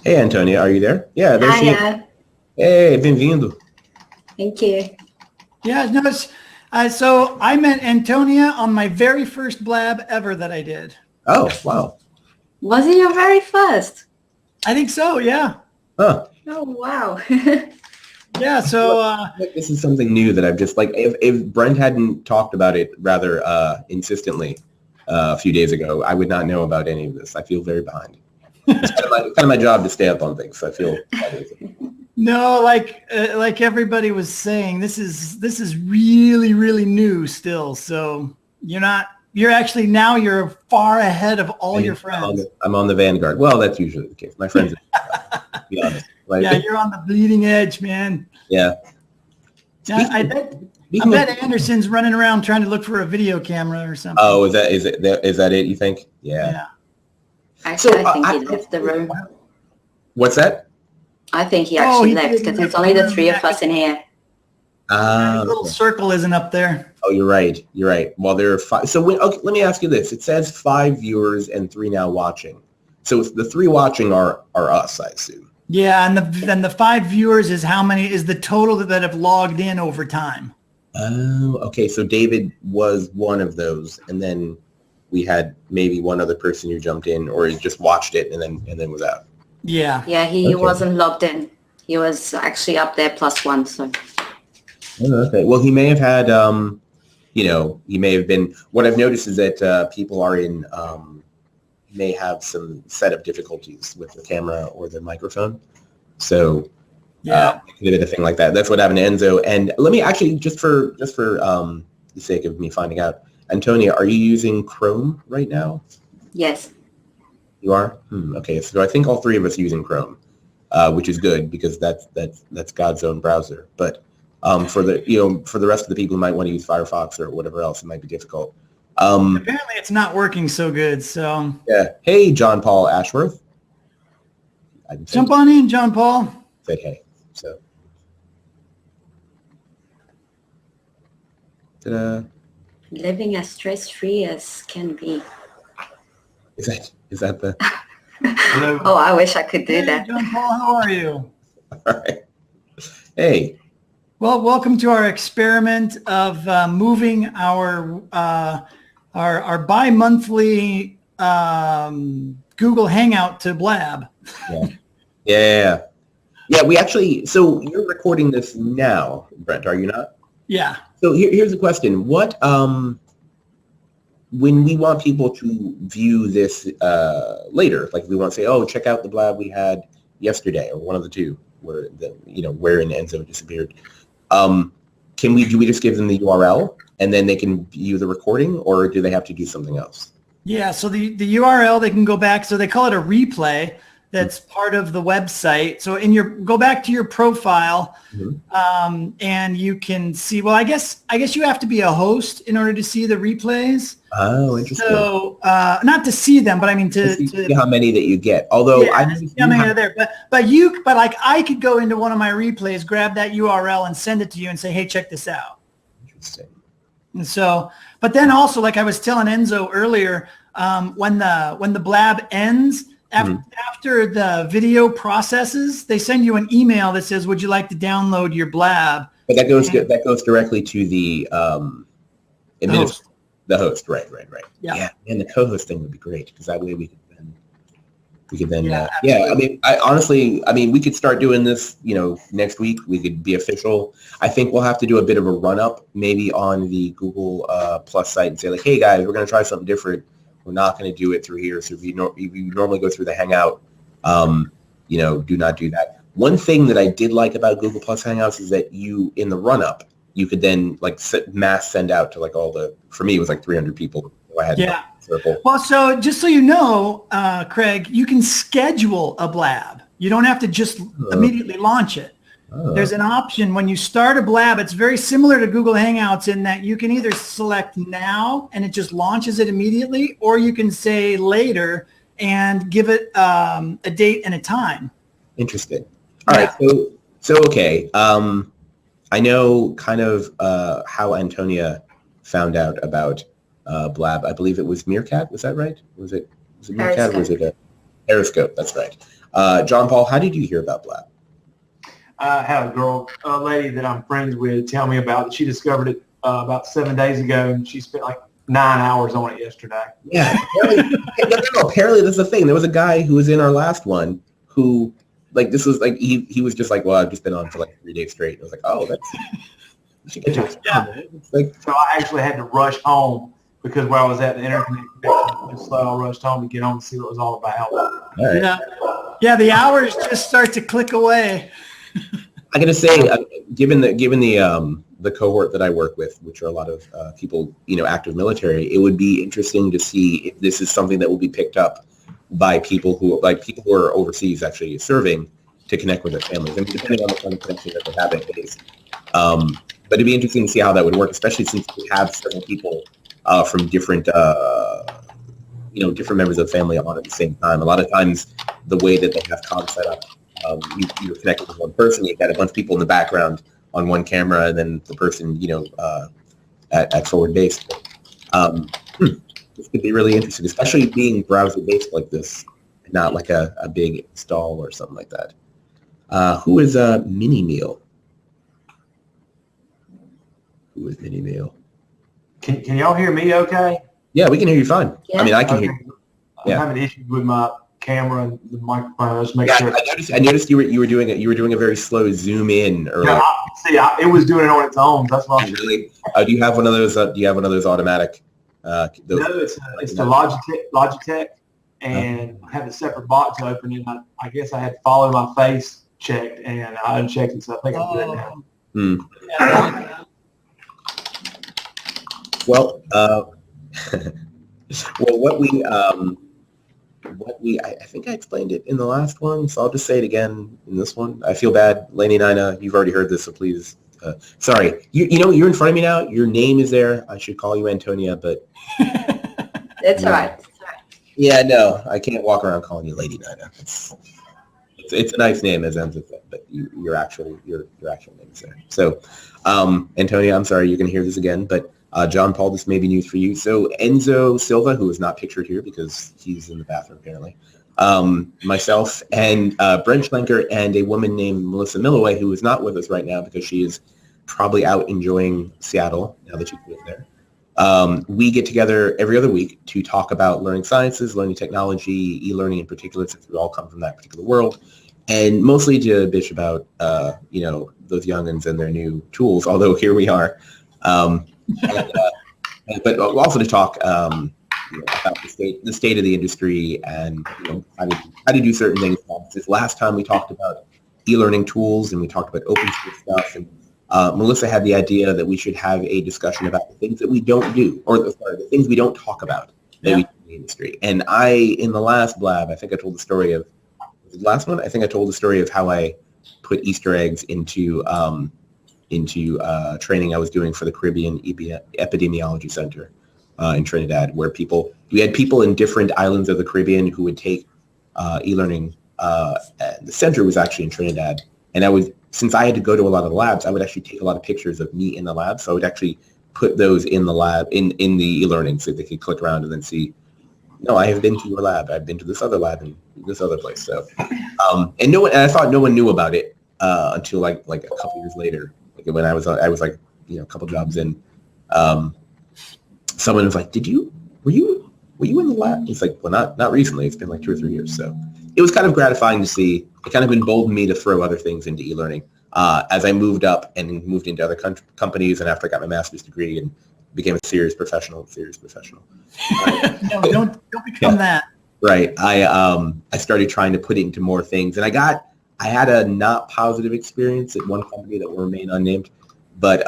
Hey, Antonia, are you there? Yeah, there she is. Hey, bem-vindo. Thank you. Yeah, no, so I met Antonia on my very first Blab ever that I did. Oh, wow. Was it your very first? I think so, yeah. Huh. Oh, wow. Yeah, so... this is something new that I've just, like, if Brent hadn't talked about it rather insistently a few days ago, I would not know about any of this. I feel very behind. It's kind of my job to stay up on things. So I feel... No, like everybody was saying, this is really, really new still. So you're actually now you're far ahead of all your friends. I'm on the vanguard. Well, that's usually the case. My friends, to be honest. Like, yeah, you're on the bleeding edge, man. Yeah. I bet Anderson's running around trying to look for a video camera or something. Oh, is that it? You think? Yeah. Actually, I think he left the room. What's that? I think he actually left because it's only the three of us in here. The little circle isn't up there. Oh, you're right. Well, there are 5. So let me ask you this. It says 5 viewers and 3 now watching. So the 3 watching are us, I assume. Yeah, and the 5 viewers is how many is the total that have logged in over time. Oh, okay. So David was one of those, and then we had maybe one other person who jumped in or just watched it and then was out. Yeah. Yeah, he wasn't logged in. He was actually up there +1. So. Oh, okay. Well, he may have had, he may have been. What I've noticed is that people are in may have some setup difficulties with the camera or the microphone. So it could have been a thing like that. That's what happened to Enzo. And let me actually just for the sake of me finding out, Antonia, are you using Chrome right now? Yes. You are? Okay, so I think all 3 of us are using Chrome, which is good because that's God's own browser. But for the rest of the people who might want to use Firefox or whatever else, it might be difficult. Apparently, it's not working so good. So yeah. Hey, John Paul Ashworth. Jump on in, John Paul. Said hey. So. Ta-da. Living as stress-free as can be. Is that the... Oh, I wish I could do that. John Paul, how are you? All right. Hey. Well, welcome to our experiment of moving our bi-monthly Google Hangout to Blab. Yeah. We actually. So you're recording this now, Brent, are you not? Yeah. So here's the question: what when we want people to view this later, like we want to say, oh, check out the Blab we had yesterday, or one of the two, wherein Enzo disappeared. Do we just give them the URL and then they can view the recording, or do they have to do something else? Yeah, so the URL, they can go back. So they call it a replay. That's part of the website. So go back to your profile, and you can see. Well, I guess you have to be a host in order to see the replays. Oh, interesting. So not to see them, but I mean to see how many that you get. Although I see how many are there, but I could go into one of my replays, grab that URL, and send it to you and say, hey, check this out. Interesting. And so, but then also, like I was telling Enzo earlier, when the Blab ends. After the video processes, they send you an email that says, would you like to download your Blab? But that goes directly to the host. The host, right. Yeah, and the co-host thing would be great because that way we could then We could then, Yeah, I mean, I mean, we could start doing this, next week. We could be official. I think we'll have to do a bit of a run-up maybe on the Google Plus site and say, like, hey, guys, we're going to try something different. We're not going to do it through here. So if you normally go through the Hangout, do not do that. One thing that I did like about Google Plus Hangouts is that in the run-up, you could then, like, mass send out to, like, for me, it was like 300 people. So I had circle. Well, so just so you know, Craig, you can schedule a Blab. You don't have to just immediately launch it. There's an option when you start a Blab. It's very similar to Google Hangouts in that you can either select now and it just launches it immediately, or you can say later and give it a date and a time. Interesting. All right. So okay. I know kind of how Antonia found out about Blab. I believe it was Meerkat. Was that right? Was it Meerkat or was it a Periscope? That's right. John Paul, how did you hear about Blab? I had a lady that I'm friends with tell me about it. She discovered it about 7 days ago, and she spent like 9 hours on it yesterday. Yeah. Apparently that's the thing. There was a guy who was in our last one who, like, this was like, he was just like, well, I've just been on for like 3 days straight. I was like, oh, you should get to it. Yeah. So I actually had to rush home because where I was at, the internet connection was slow. I rushed home to get home and see what it was all about. All right. Yeah, the hours just start to click away. I gotta say, given the cohort that I work with, which are a lot of people, active military, it would be interesting to see if this is something that will be picked up by people who are overseas actually serving to connect with their families. I mean, depending on the kind of connection that they have at base. But it'd be interesting to see how that would work, especially since we have several people from different different members of the family on at the same time. A lot of times, the way that they have comms set up, you're connected with one person. You've got a bunch of people in the background on one camera, and then the person, at forward base. This could be really interesting, especially being browser-based like this, not like a big install or something like that. Who is Mini Meal? Who is Mini Meal? Can y'all hear me okay? Yeah, we can hear you fine. Yeah. I mean, I can hear you. I'm having issues with my camera and the microphone. Let's make sure. I noticed you were doing a very slow zoom in earlier. Yeah, it was doing it on its own. That's why. Really? Do you have one of those? Do you have one of those automatic? No, it's the Logitech, and I have a separate box open, and I guess I had to follow my face checked, and I unchecked it, so I think I'm good now. Yeah. Well, I think I explained it in the last one, so I'll just say it again in this one. I feel bad, Lainey Nina, you've already heard this, so please. Sorry, you're in front of me now. Your name is there. I should call you Antonia, but That's all right. yeah, no, I can't walk around calling you Lady Nina. It's a nice name, as Enzo said, but your actual name is there. So, Antonia, I'm sorry you're going to hear this again, but John Paul, this may be news for you. So Enzo Silva, who is not pictured here because he's in the bathroom apparently, myself and Brent Schlenker and a woman named Melissa Milloway, who is not with us right now because she is probably out enjoying Seattle now that she's lived there. We get together every other week to talk about learning sciences, learning technology, e-learning in particular, since we all come from that particular world, and mostly to bitch about, those youngins and their new tools, although here we are. But also to talk about the state of the industry and how to do certain things. This last time we talked about e-learning tools and we talked about open source stuff, and Melissa had the idea that we should have a discussion about the things that we don't do, or the things we don't talk about that we do in the industry. And in the last Blab, I think I told the story of, was it the last one? I think I told the story of how I put Easter eggs into training I was doing for the Caribbean Epidemiology Center in Trinidad, where we had people in different islands of the Caribbean who would take e-learning. The center was actually in Trinidad, and since I had to go to a lot of the labs, I would actually take a lot of pictures of me in the lab. So I would actually put those in the lab, in the e-learning, so they could click around and then see, no, I have been to your lab. I've been to this other lab in this other place. So, and I thought no one knew about it until like a couple years later. Like when I was a couple jobs in, someone was like, were you were you in the lab? It's like, well, not recently. It's been like 2 or 3 years. So it was kind of gratifying to see. It kind of emboldened me to throw other things into e-learning as I moved up and moved into other companies, and after I got my master's degree and became a serious professional. No, don't become that. Right. I started trying to put it into more things, and I had a not positive experience at one company that will remain unnamed, but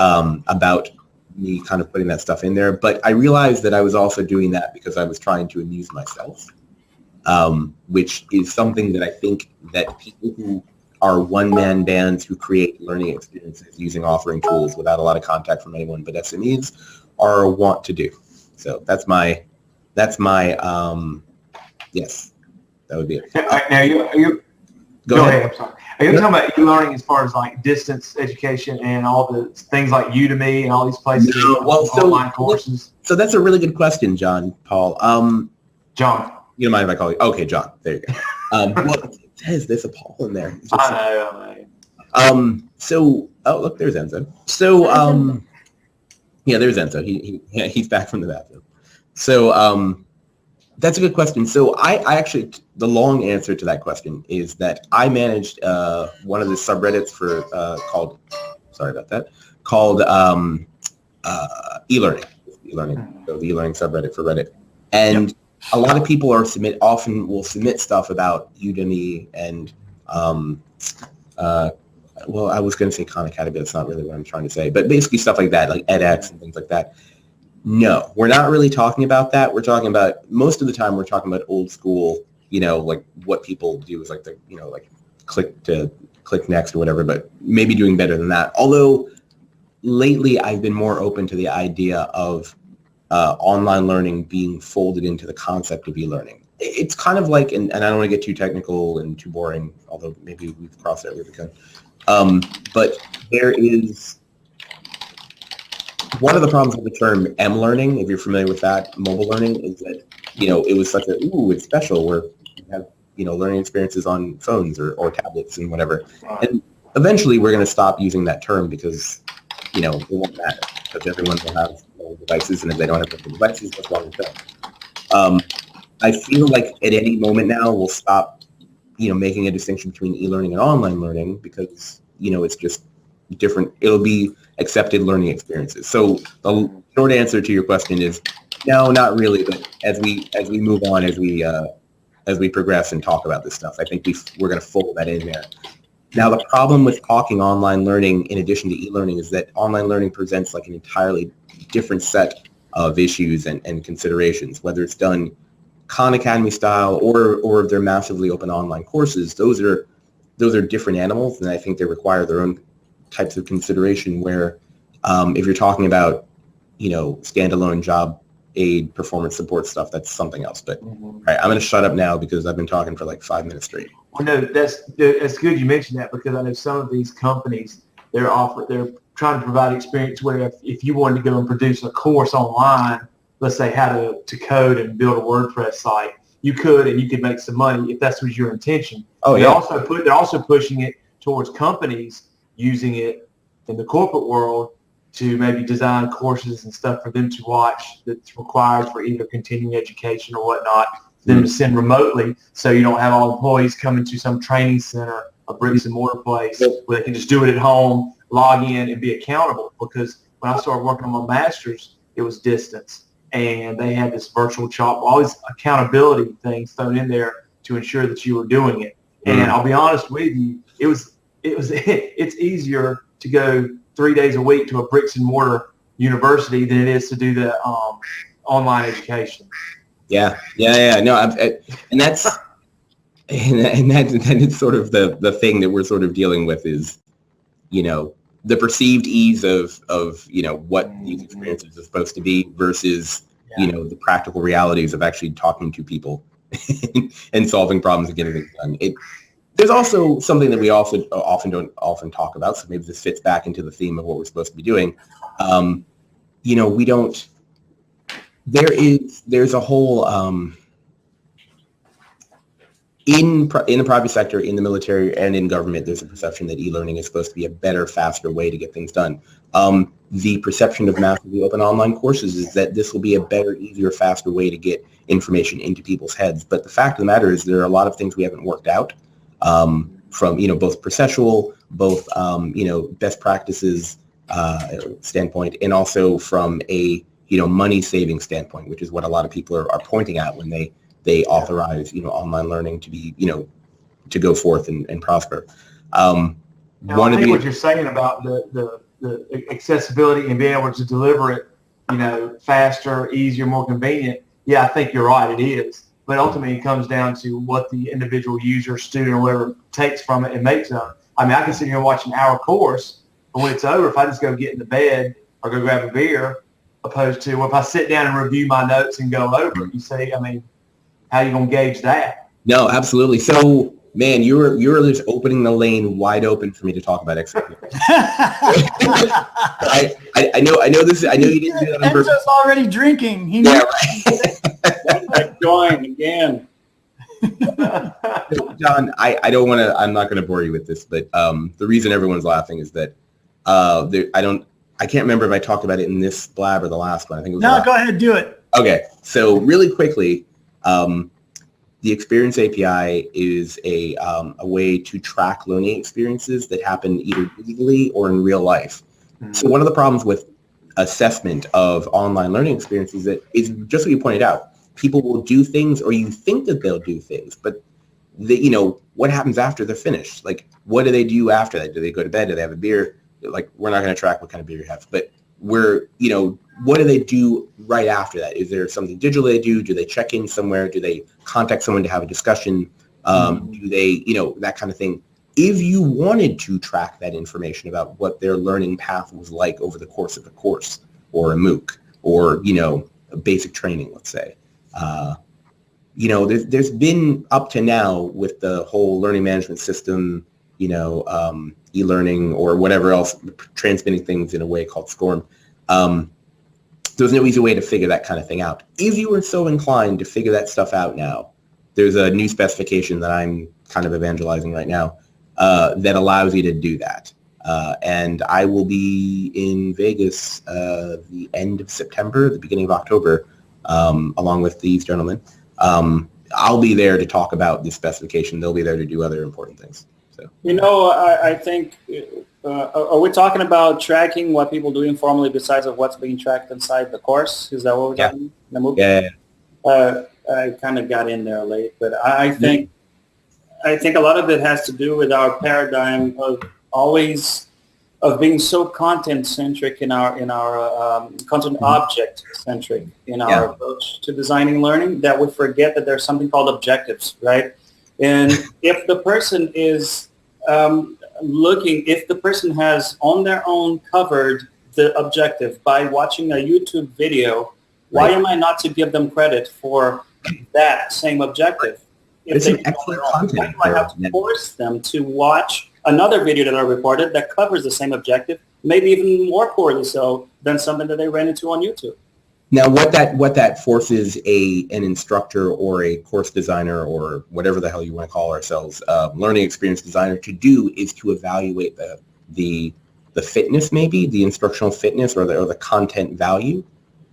about me kind of putting that stuff in there. But I realized that I was also doing that because I was trying to amuse myself, which is something that I think that people who are one-man bands who create learning experiences using authoring tools without a lot of contact from anyone but SMEs are want to do. So that's my yes, that would be it. Now you go ahead. I'm sorry. Are you talking about e-learning as far as like distance education and all the things like Udemy and all these places? Online courses. So that's a really good question, John Paul. John. You don't mind if I call you? Okay, John. There you go. Well, it says there's a Paul in there. I know. So, oh look, there's Enzo. So, yeah, there's Enzo. He's back from the bathroom. So, that's a good question. So I actually, the long answer to that question is that I managed one of the subreddits for called e-learning. So the e-learning subreddit for Reddit. And a lot of people often will submit stuff about Udemy and well, I was going to say Khan Academy, but that's not really what I'm trying to say. But basically stuff like that, like edX and things like that. No, we're not really talking about that. We're talking about, most of the time, we're talking about old school, like what people do is like like click next or whatever, but maybe doing better than that. Although lately I've been more open to the idea of online learning being folded into the concept of e-learning. It's kind of like, and I don't want to get too technical and too boring, although maybe we've crossed that Rubicon. But there is, one of the problems with the term M-learning, if you're familiar with that, mobile learning, is that, it was such it's special where you have, learning experiences on phones or tablets and whatever. And eventually we're going to stop using that term because, it won't matter because everyone will have devices, and if they don't have devices, what's wrong with that? I feel like at any moment now we'll stop, making a distinction between e-learning and online learning because, it's just different. It'll be accepted learning experiences. So the short answer to your question is no, not really. But as we move on, as we progress and talk about this stuff, I think we're going to fold that in there. Now, the problem with talking online learning in addition to e-learning is that online learning presents like an entirely different set of issues and considerations, whether it's done Khan Academy style or if they're massively open online courses. Those are different animals, and I think they require their own types of consideration where if you're talking about, standalone job aid, performance support stuff, that's something else. But all right, I'm going to shut up now because I've been talking for like 5 minutes straight. Well, no, that's good you mentioned that because I know some of these companies, they're trying to provide experience where if you wanted to go and produce a course online, let's say how to code and build a WordPress site, you could make some money if that was your intention. Oh, yeah. They're also pushing it towards companies using it in the corporate world to maybe design courses and stuff for them to watch that's required for either continuing education or whatnot, for them to send remotely so you don't have all employees coming to some training center, a bricks and mortar place where they can just do it at home, log in and be accountable. Because when I started working on my master's, it was distance. And they had this virtual chalkboard, all these accountability things thrown in there to ensure that you were doing it. And I'll be honest with you, it's easier to go 3 days a week to a bricks and mortar university than it is to do the online education. Yeah. No, and that's that is sort of the thing that we're sort of dealing with is, the perceived ease of what these experiences are supposed to be versus the practical realities of actually talking to people and solving problems and getting things done. There's also something that we also don't often talk about, so maybe this fits back into the theme of what we're supposed to be doing. We don't. There's a whole. in the private sector, in the military, and in government, there's a perception that e-learning is supposed to be a better, faster way to get things done. The perception of massively open online courses is that this will be a better, easier, faster way to get information into people's heads. But the fact of the matter is there are a lot of things we haven't worked out from, both processual, both, best practices standpoint, and also from a, money-saving standpoint, which is what a lot of people are pointing at when they authorize, online learning to be, to go forth and prosper. I think what you're saying about the accessibility and being able to deliver it, faster, easier, more convenient. Yeah, I think you're right. It is. But ultimately, it comes down to what the individual user, student, or whatever takes from it and makes of it. I mean, I can sit here and watch an hour course, but when it's over, if I just go get in the bed or go grab a beer, opposed to, well, if I sit down and review my notes and go over it, you see, I mean, how are you going to gauge that? No, absolutely. So, man, you're just opening the lane wide open for me to talk about XP. I know this. I know you didn't do that on purpose. Enzo's already drinking. Join again. John, I don't want to. I'm not going to bore you with this, but the reason everyone's laughing is that I can't remember if I talked about it in this Blab or the last one. I think it was. No, go ahead, do it. Okay, so really quickly. The Experience API is a way to track learning experiences that happen either digitally or in real life. Mm-hmm. So one of the problems with assessment of online learning experiences is just what you pointed out. People will do things, or you think that they'll do things, but what happens after they're finished? Like, what do they do after that? Do they go to bed? Do they have a beer? Like, we're not going to track what kind of beer you have, but what do they do right after that? Is there something digital they do? Do they check in somewhere? Do they contact someone to have a discussion? Do they, that kind of thing? If you wanted to track that information about what their learning path was like over the course of a course or a MOOC or, a basic training, let's say, there's been up to now with the whole learning management system, e-learning or whatever else, transmitting things in a way called SCORM. There's no easy way to figure that kind of thing out. If you were so inclined to figure that stuff out now, there's a new specification that I'm kind of evangelizing right now that allows you to do that. And I will be in Vegas the end of September, the beginning of October, along with these gentlemen. I'll be there to talk about this specification. They'll be there to do other important things. So. I think, are we talking about tracking what people do informally besides of what's being tracked inside the course? Is that what we're talking about? Yeah. I kind of got in there late, but I think a lot of it has to do with our paradigm of being so content centric in our content object centric in our approach to designing learning that we forget that there's something called objectives, right? And if the person is if the person has on their own covered the objective by watching a YouTube video, why am I not to give them credit for that same objective? It's an excellent content. Why do I have to force them to watch another video that I recorded that covers the same objective, maybe even more poorly so than something that they ran into on YouTube? Now, what that forces an instructor or a course designer or whatever the hell you want to call ourselves, learning experience designer, to do is to evaluate the fitness, maybe the instructional fitness or the content value,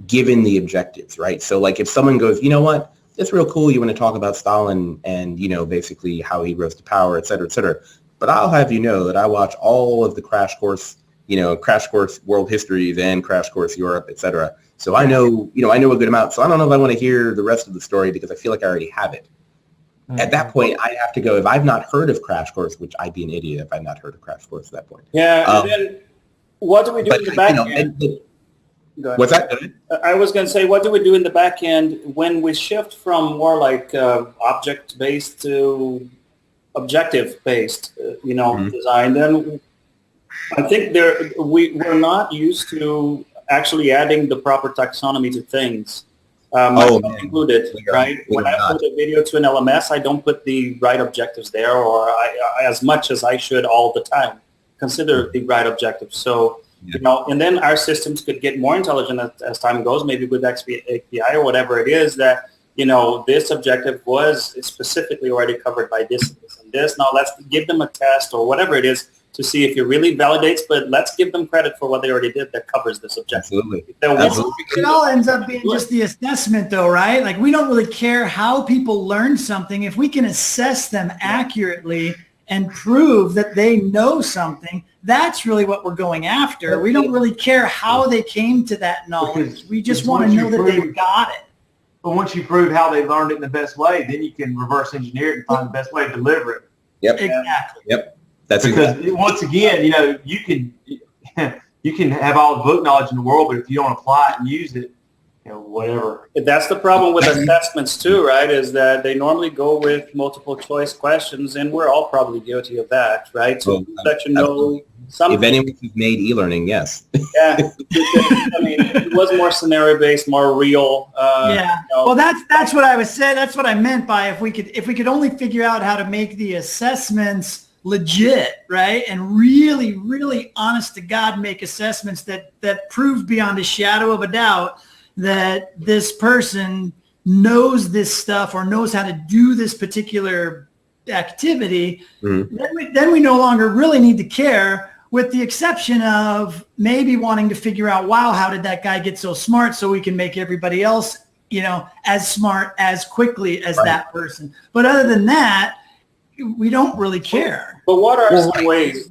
given the objectives, right? So, like, if someone goes, you know what, it's real cool, you want to talk about Stalin and basically how he rose to power, et cetera, but I'll have you know that I watch all of the Crash Course World Histories and Crash Course Europe, et cetera. So I know a good amount. So I don't know if I want to hear the rest of the story because I feel like I already have it. Mm-hmm. At that point, I have to go, if I've not heard of Crash Course, which I'd be an idiot if I've not heard of Crash Course at that point. Yeah, and then what do we do in the back end? What's that? I was going to say, what do we do in the back end when we shift from more like object-based to objective-based, design? Then I think we're not used to actually adding the proper taxonomy to things. Included, right? When I put a video to an LMS, I don't put the right objectives there, or as much as I should all the time consider the right objectives. So, and then our systems could get more intelligent as time goes, maybe with XP API or whatever it is, that this objective was specifically already covered by this and this and this. Now let's give them a test or whatever it is to see if it really validates, but let's give them credit for what they already did that covers this objective. Absolutely. It all ends up being just the assessment though, right? Like we don't really care how people learn something. If we can assess them accurately and prove that they know something, that's really what we're going after. We don't really care how they came to that knowledge. We just want to know that they got it. But once you prove how they learned it in the best way, then you can reverse engineer it and find the best way to deliver it. Yep. Exactly. Yep. That's because once again, you can have all the book knowledge in the world, but if you don't apply it and use it, whatever. That's the problem with assessments too, right? Is that they normally go with multiple choice questions, and we're all probably guilty of that, right? So if anyone who's made e-learning, yes. Yeah, I mean, it was more scenario based, more real. Well, that's what I was saying. That's what I meant by if we could only figure out how to make the assessments legit, right? And really, really honest to God, make assessments that prove beyond a shadow of a doubt that this person knows this stuff or knows how to do this particular activity, then we no longer really need to care, with the exception of maybe wanting to figure out, wow, how did that guy get so smart, so we can make everybody else, as smart as quickly as that person. But other than that, we don't really care. But what are some ways?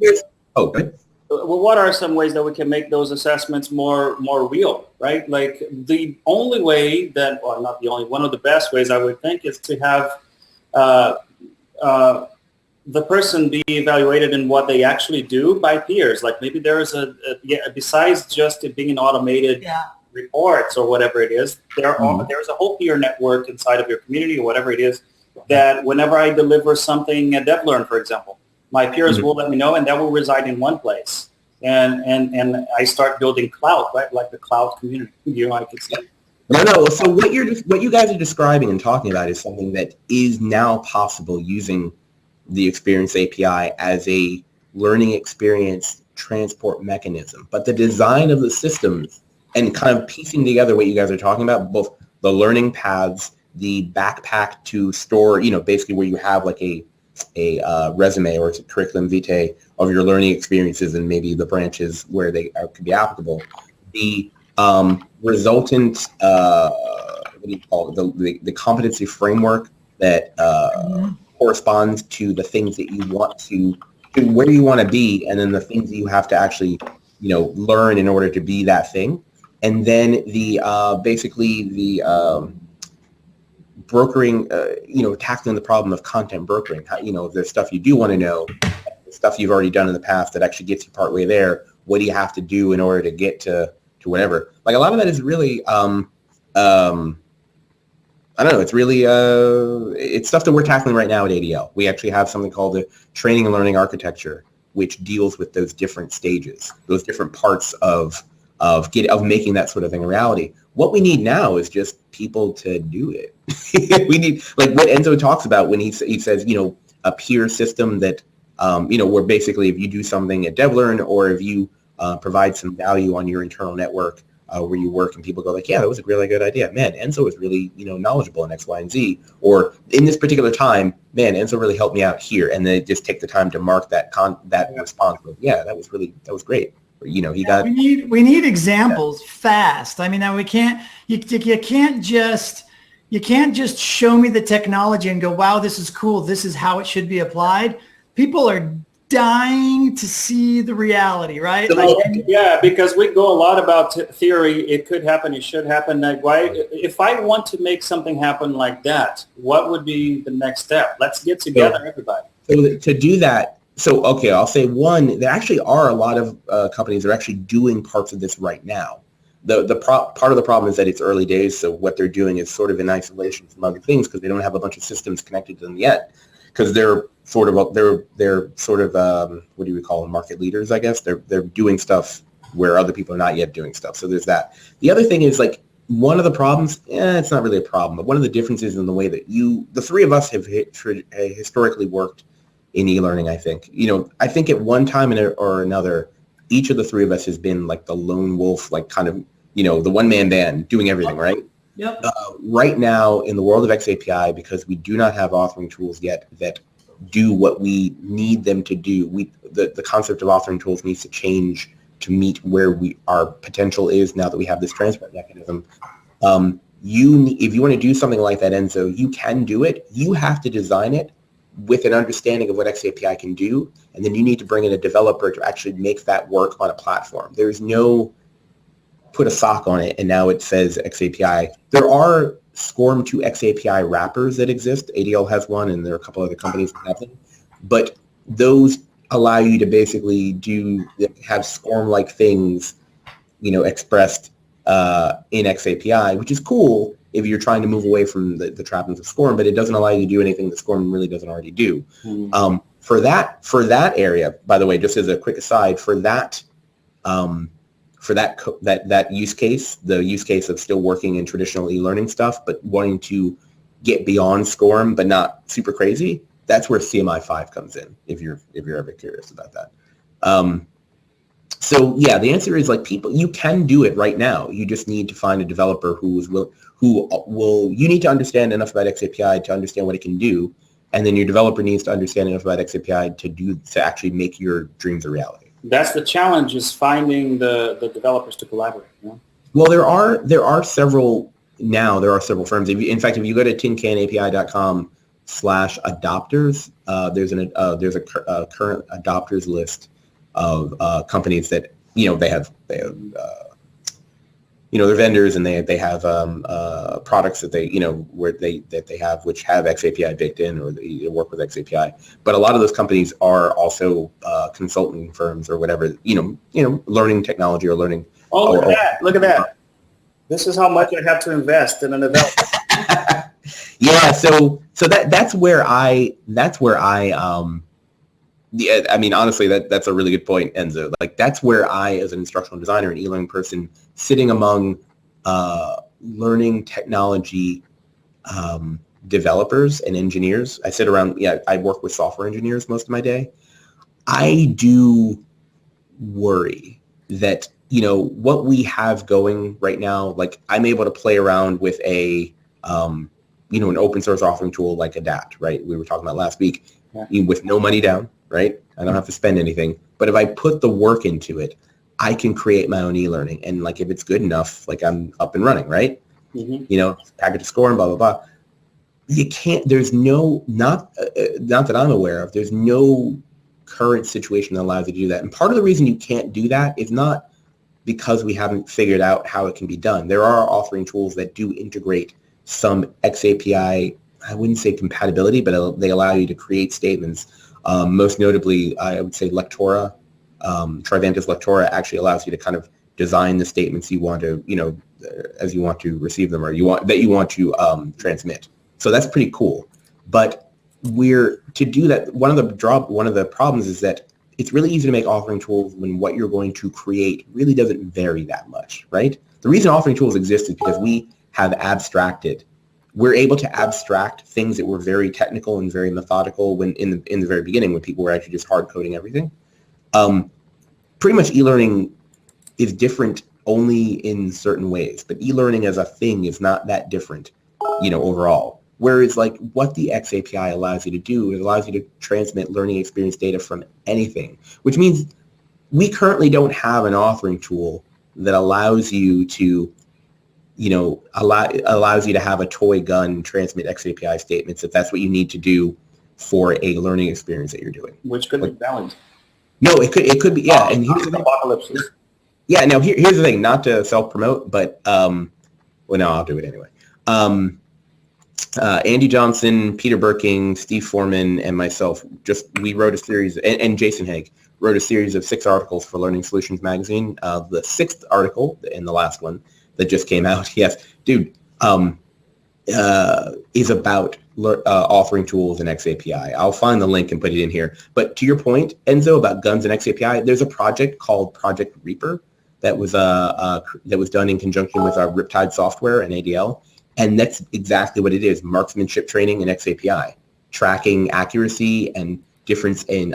Oh, good. Well, what are some ways that we can make those assessments more real, right? Like the only way that, well, not the only, one of the best ways I would think is to have the person be evaluated in what they actually do by peers. Like maybe there is besides just it being an automated reports or whatever it is, there's a whole peer network inside of your community or whatever it is that whenever I deliver something at DevLearn, for example, my peers will let me know, and that will reside in one place. And I start building cloud, right? Like the cloud community, I could say. No. So what you guys are describing and talking about is something that is now possible using the Experience API as a learning experience transport mechanism. But the design of the systems and kind of piecing together what you guys are talking about, both the learning paths, the backpack to store, basically where you have like a resume or a curriculum vitae of your learning experiences and maybe the branches where they could be applicable. The resultant, the competency framework that corresponds to the things that you want to where you want to be, and then the things that you have to actually, learn in order to be that thing. And then the brokering, tackling the problem of content brokering. How, if there's stuff you do want to know, stuff you've already done in the past that actually gets you partway there, what do you have to do in order to get to whatever? Like a lot of that is really, I don't know, it's really, it's stuff that we're tackling right now at ADL. We actually have something called the training and learning architecture, which deals with those different stages, those different parts of making that sort of thing a reality. What we need now is just people to do it. We need, like what Enzo talks about when he says, a peer system that, where basically if you do something at DevLearn or if you provide some value on your internal network where you work and people go like, yeah, that was a really good idea. Man, Enzo is really, knowledgeable in X, Y, and Z. Or in this particular time, man, Enzo really helped me out here. And then just take the time to mark that response with, yeah, that was great. We need examples fast. I mean, now you can't just show me the technology and go, wow, this is cool. This is how it should be applied. People are dying to see the reality, right? Because we go a lot about theory. It could happen. It should happen. Like, why? If I want to make something happen like that, what would be the next step? Let's get together, everybody. So to do that. So, okay, I'll say one, there actually are a lot of companies that are actually doing parts of this right now. Part of the problem is that it's early days, so what they're doing is sort of in isolation from other things because they don't have a bunch of systems connected to them yet, because they're sort of what do we call them, market leaders, I guess. They're doing stuff where other people are not yet doing stuff. So there's that. The other thing is, like, one of the problems, it's not really a problem, but one of the differences in the way that the three of us have historically worked in e-learning, I think. I think at one time or another, each of the three of us has been like the lone wolf, like kind of, the one-man band doing everything, right? Yep. Right now, in the world of XAPI, because we do not have authoring tools yet that do what we need them to do, the concept of authoring tools needs to change to meet where our potential is now that we have this transfer mechanism. If you want to do something like that, Enzo, you can do it. You have to design it with an understanding of what XAPI can do, and then you need to bring in a developer to actually make that work on a platform. There's no put a sock on it and now it says XAPI. There are SCORM to XAPI wrappers that exist. ADL has one, and there are a couple other companies that have them. But those allow you to basically have SCORM-like things, expressed in XAPI, which is cool if you're trying to move away from the trappings of SCORM, but it doesn't allow you to do anything that SCORM really doesn't already do. Mm-hmm. For that area, by the way, just as a quick aside, for that use case, the use case of still working in traditional e-learning stuff, but wanting to get beyond SCORM, but not super crazy, that's where CMI5 comes in, if you're ever curious about that. So yeah, the answer is you can do it right now. You just need to find a developer you need to understand enough about XAPI to understand what it can do. And then your developer needs to understand enough about XAPI to actually make your dreams a reality. That's the challenge, is finding the developers to collaborate. Well, there are several firms. In fact, if you go to tincanapi.com/adopters, there's a current adopters list of companies that they have they're vendors, and they have products that they have which have XAPI baked in, or they work with XAPI. But a lot of those companies are also consulting firms or whatever, learning technology or learning. Oh, look at that! This is how much I have to invest in a developer. Yeah, so that's where I honestly, that's a really good point, Enzo. That's where I, as an instructional designer and e-learning person, sitting among learning technology developers and engineers, I sit around. I work with software engineers most of my day. I do worry that what we have going right now. I'm able to play around with an open source authoring tool like Adapt. Right, we were talking about last week, with no money down. Right? I don't have to spend anything. But if I put the work into it, I can create my own e-learning. And if it's good enough, I'm up and running, right? Mm-hmm. Package a score and blah, blah, blah. You can't, there's no, not that I'm aware of, there's no current situation that allows you to do that. And part of the reason you can't do that is not because we haven't figured out how it can be done. There are authoring tools that do integrate some XAPI, I wouldn't say compatibility, but they allow you to create statements. Most notably, I would say Lectora, Trivanta's Lectora actually allows you to kind of design the statements you want to, as you want to receive them, or you want to transmit. So that's pretty cool. But to do that, one of the problems is that it's really easy to make authoring tools when what you're going to create really doesn't vary that much, right? The reason authoring tools exist is because we're able to abstract things that were very technical and very methodical when in the very beginning, when people were actually just hard coding everything. Pretty much e-learning is different only in certain ways, but e-learning as a thing is not that different, overall. Whereas what the XAPI allows you to do, it allows you to transmit learning experience data from anything, which means we currently don't have an authoring tool that allows you to allows you to have a toy gun transmit XAPI statements if that's what you need to do for a learning experience that you're doing. Which could be balanced. No, it could be, yeah. And here's the thing. Apocalypses. Yeah, now here's the thing, not to self-promote, but, well, no, I'll do it anyway. Andy Johnson, Peter Birking, Steve Foreman, and myself, we wrote a series, and Jason Haig, wrote a series of 6 articles for Learning Solutions magazine. The 6th article, and the last one, that just came out, yes, dude, is about authoring tools in XAPI. I'll find the link and put it in here. But to your point, Enzo, about guns and XAPI, there's a project called Project Reaper that was done in conjunction with our Riptide software and ADL, and that's exactly what it is: marksmanship training in XAPI, tracking accuracy and difference in,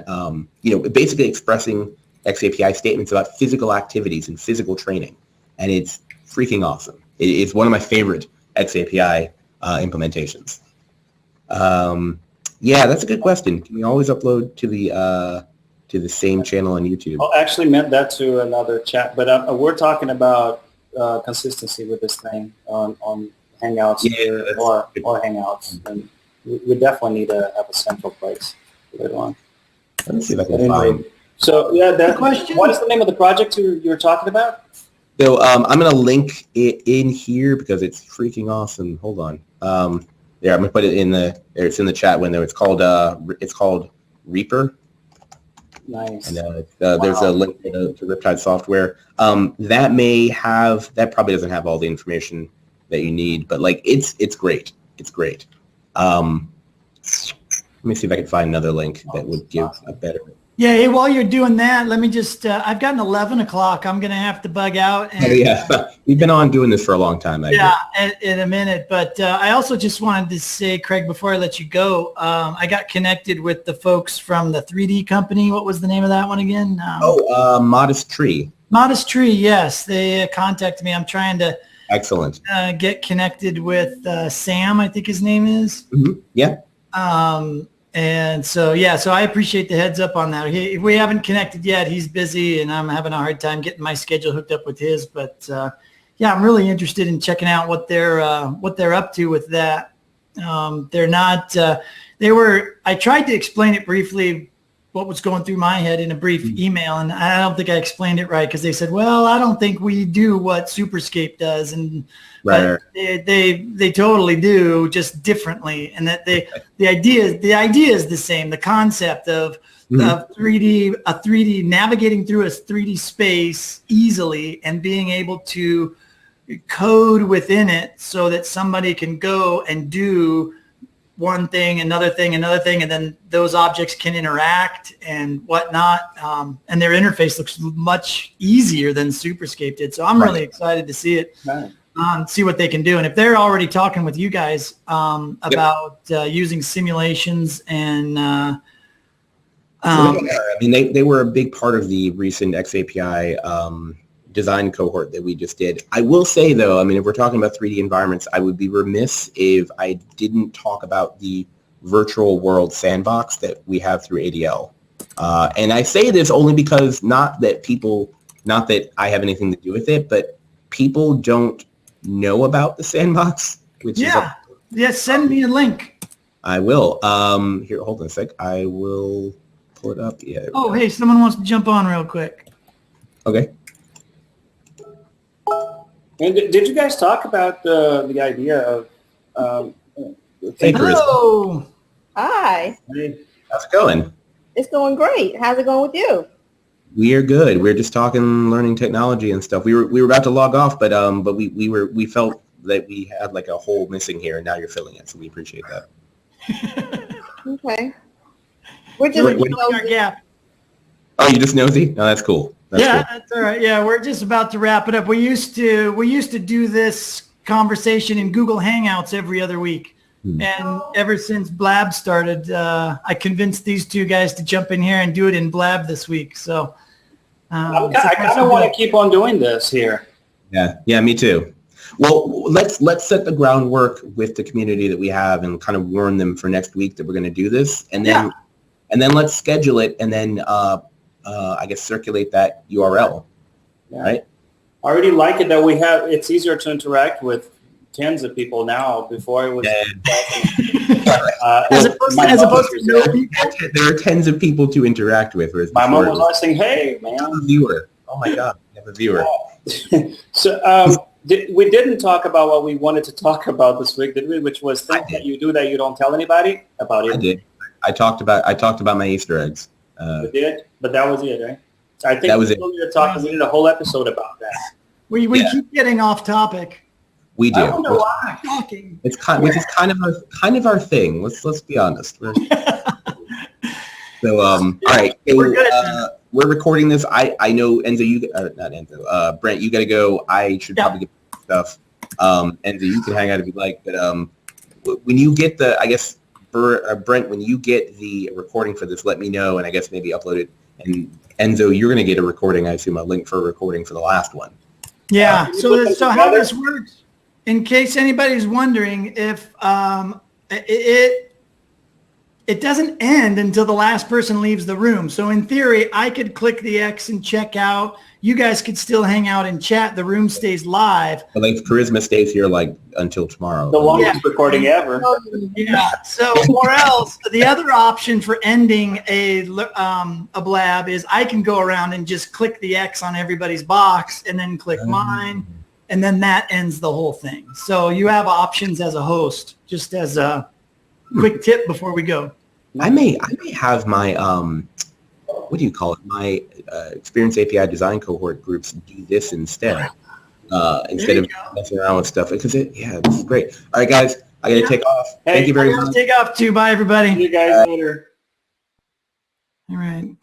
basically expressing XAPI statements about physical activities and physical training, and it's freaking awesome. It's one of my favorite XAPI implementations. Yeah, that's a good question. Can we always upload to the same channel on YouTube? I actually meant that to another chat, but we're talking about consistency with this thing on Hangouts or Hangouts, and we definitely need to have a central place later on. Let me see if I can find. So what is the name of the project you were talking about? So I'm going to link it in here because it's freaking awesome. Hold on. Yeah, I'm going to put it it's in the chat window. It's called Reaper. Nice. And there's a link to Riptide software. That probably doesn't have all the information that you need, but like it's great. It's great. Let me see if I can find another link that would give a better. Yeah, hey, while you're doing that, let me just, I've gotten 11 o'clock. I'm going to have to bug out. And, we've been on doing this for a long time. In a minute. But I also just wanted to say, Craig, before I let you go, I got connected with the folks from the 3D company. What was the name of that one again? Modest Tree. Modest Tree, yes. They contacted me. I'm trying to get connected with Sam, I think his name is. Mm-hmm. Yeah. And so I appreciate the heads up on that. We haven't connected yet. He's busy, and I'm having a hard time getting my schedule hooked up with his. But I'm really interested in checking out what they're up to with that. They're not. I tried to explain it briefly, what was going through my head in a brief email, and I don't think I explained it right because they said, "Well, I don't think we do what Superscape does," and but they totally do, just differently, and that the idea is the same. The concept of 3D navigating through a 3D space easily and being able to code within it so that somebody can go and do one thing, another thing, and then those objects can interact and whatnot. And their interface looks much easier than Superscape did. So I'm really excited to see it, see what they can do. And if they're already talking with you guys about using simulations and they were a big part of the recent XAPI design cohort that we just did. I will say though, if we're talking about 3D environments, I would be remiss if I didn't talk about the virtual world sandbox that we have through ADL. And I say this only because not that I have anything to do with it, but people don't know about the sandbox. Send me a link. I will. Here, hold on a sec. I will pull it up. Yeah. Oh, hey, someone wants to jump on real quick. Okay. And did you guys talk about the idea of Hello. Hi. How's it going? It's going great. How's it going with you? We are good. We're just talking learning technology and stuff. We were about to log off, but we felt that we had like a hole missing here, and now you're filling it, so we appreciate that. Okay. We're just our gap. Oh, you just nosy? No, that's cool. That's all right. Yeah, we're just about to wrap it up. We used to do this conversation in Google Hangouts every other week. And ever since Blab started, I convinced these two guys to jump in here and do it in Blab this week. So I kind of want to keep on doing this here. Yeah, me too. Well, let's set the groundwork with the community that we have and kind of warn them for next week that we're going to do this, and then let's schedule it, and then I guess circulate that URL. Yeah. Right. I already like it that we have. It's easier to interact with tens of people now. Before it was as opposed to no people. There are tens of people to interact with. My mom was like saying, "Hey, man, I have a viewer. Oh my God, I have a viewer." So we didn't talk about what we wanted to talk about this week, did we? Which was things that you do that you don't tell anybody about it. I did. I talked about my Easter eggs. You did, but that was it, right? So I think that was it. We did a whole episode about that. We keep getting off topic. We do. I don't know why. It's kind of our thing. Let's be honest. So all right. So, we're recording this. I know Enzo, not Enzo. Brent, you got to go. I should probably get stuff. Enzo, you can hang out if you'd like. But when you get Brent, when you get the recording for this, let me know, and I guess maybe upload it. And Enzo, you're going to get a recording. I assume a link for a recording for the last one. Yeah. So how this works? in case anybody's wondering, if it doesn't end until the last person leaves the room. So in theory, I could click the X and check out. You guys could still hang out and chat. The room stays live. But like Charisma stays here like until tomorrow. The longest recording ever. Yeah. So, or else the other option for ending a blab is I can go around and just click the X on everybody's box and then click mine, and then that ends the whole thing. So you have options as a host. Just as a quick tip before we go. I may have my what do you call it? My Experience API design cohort groups do this instead of messing around with stuff, because it's great. All right, guys, I gotta take off. Hey, thank you very much. Take off too. Bye, everybody. See you guys later. All right.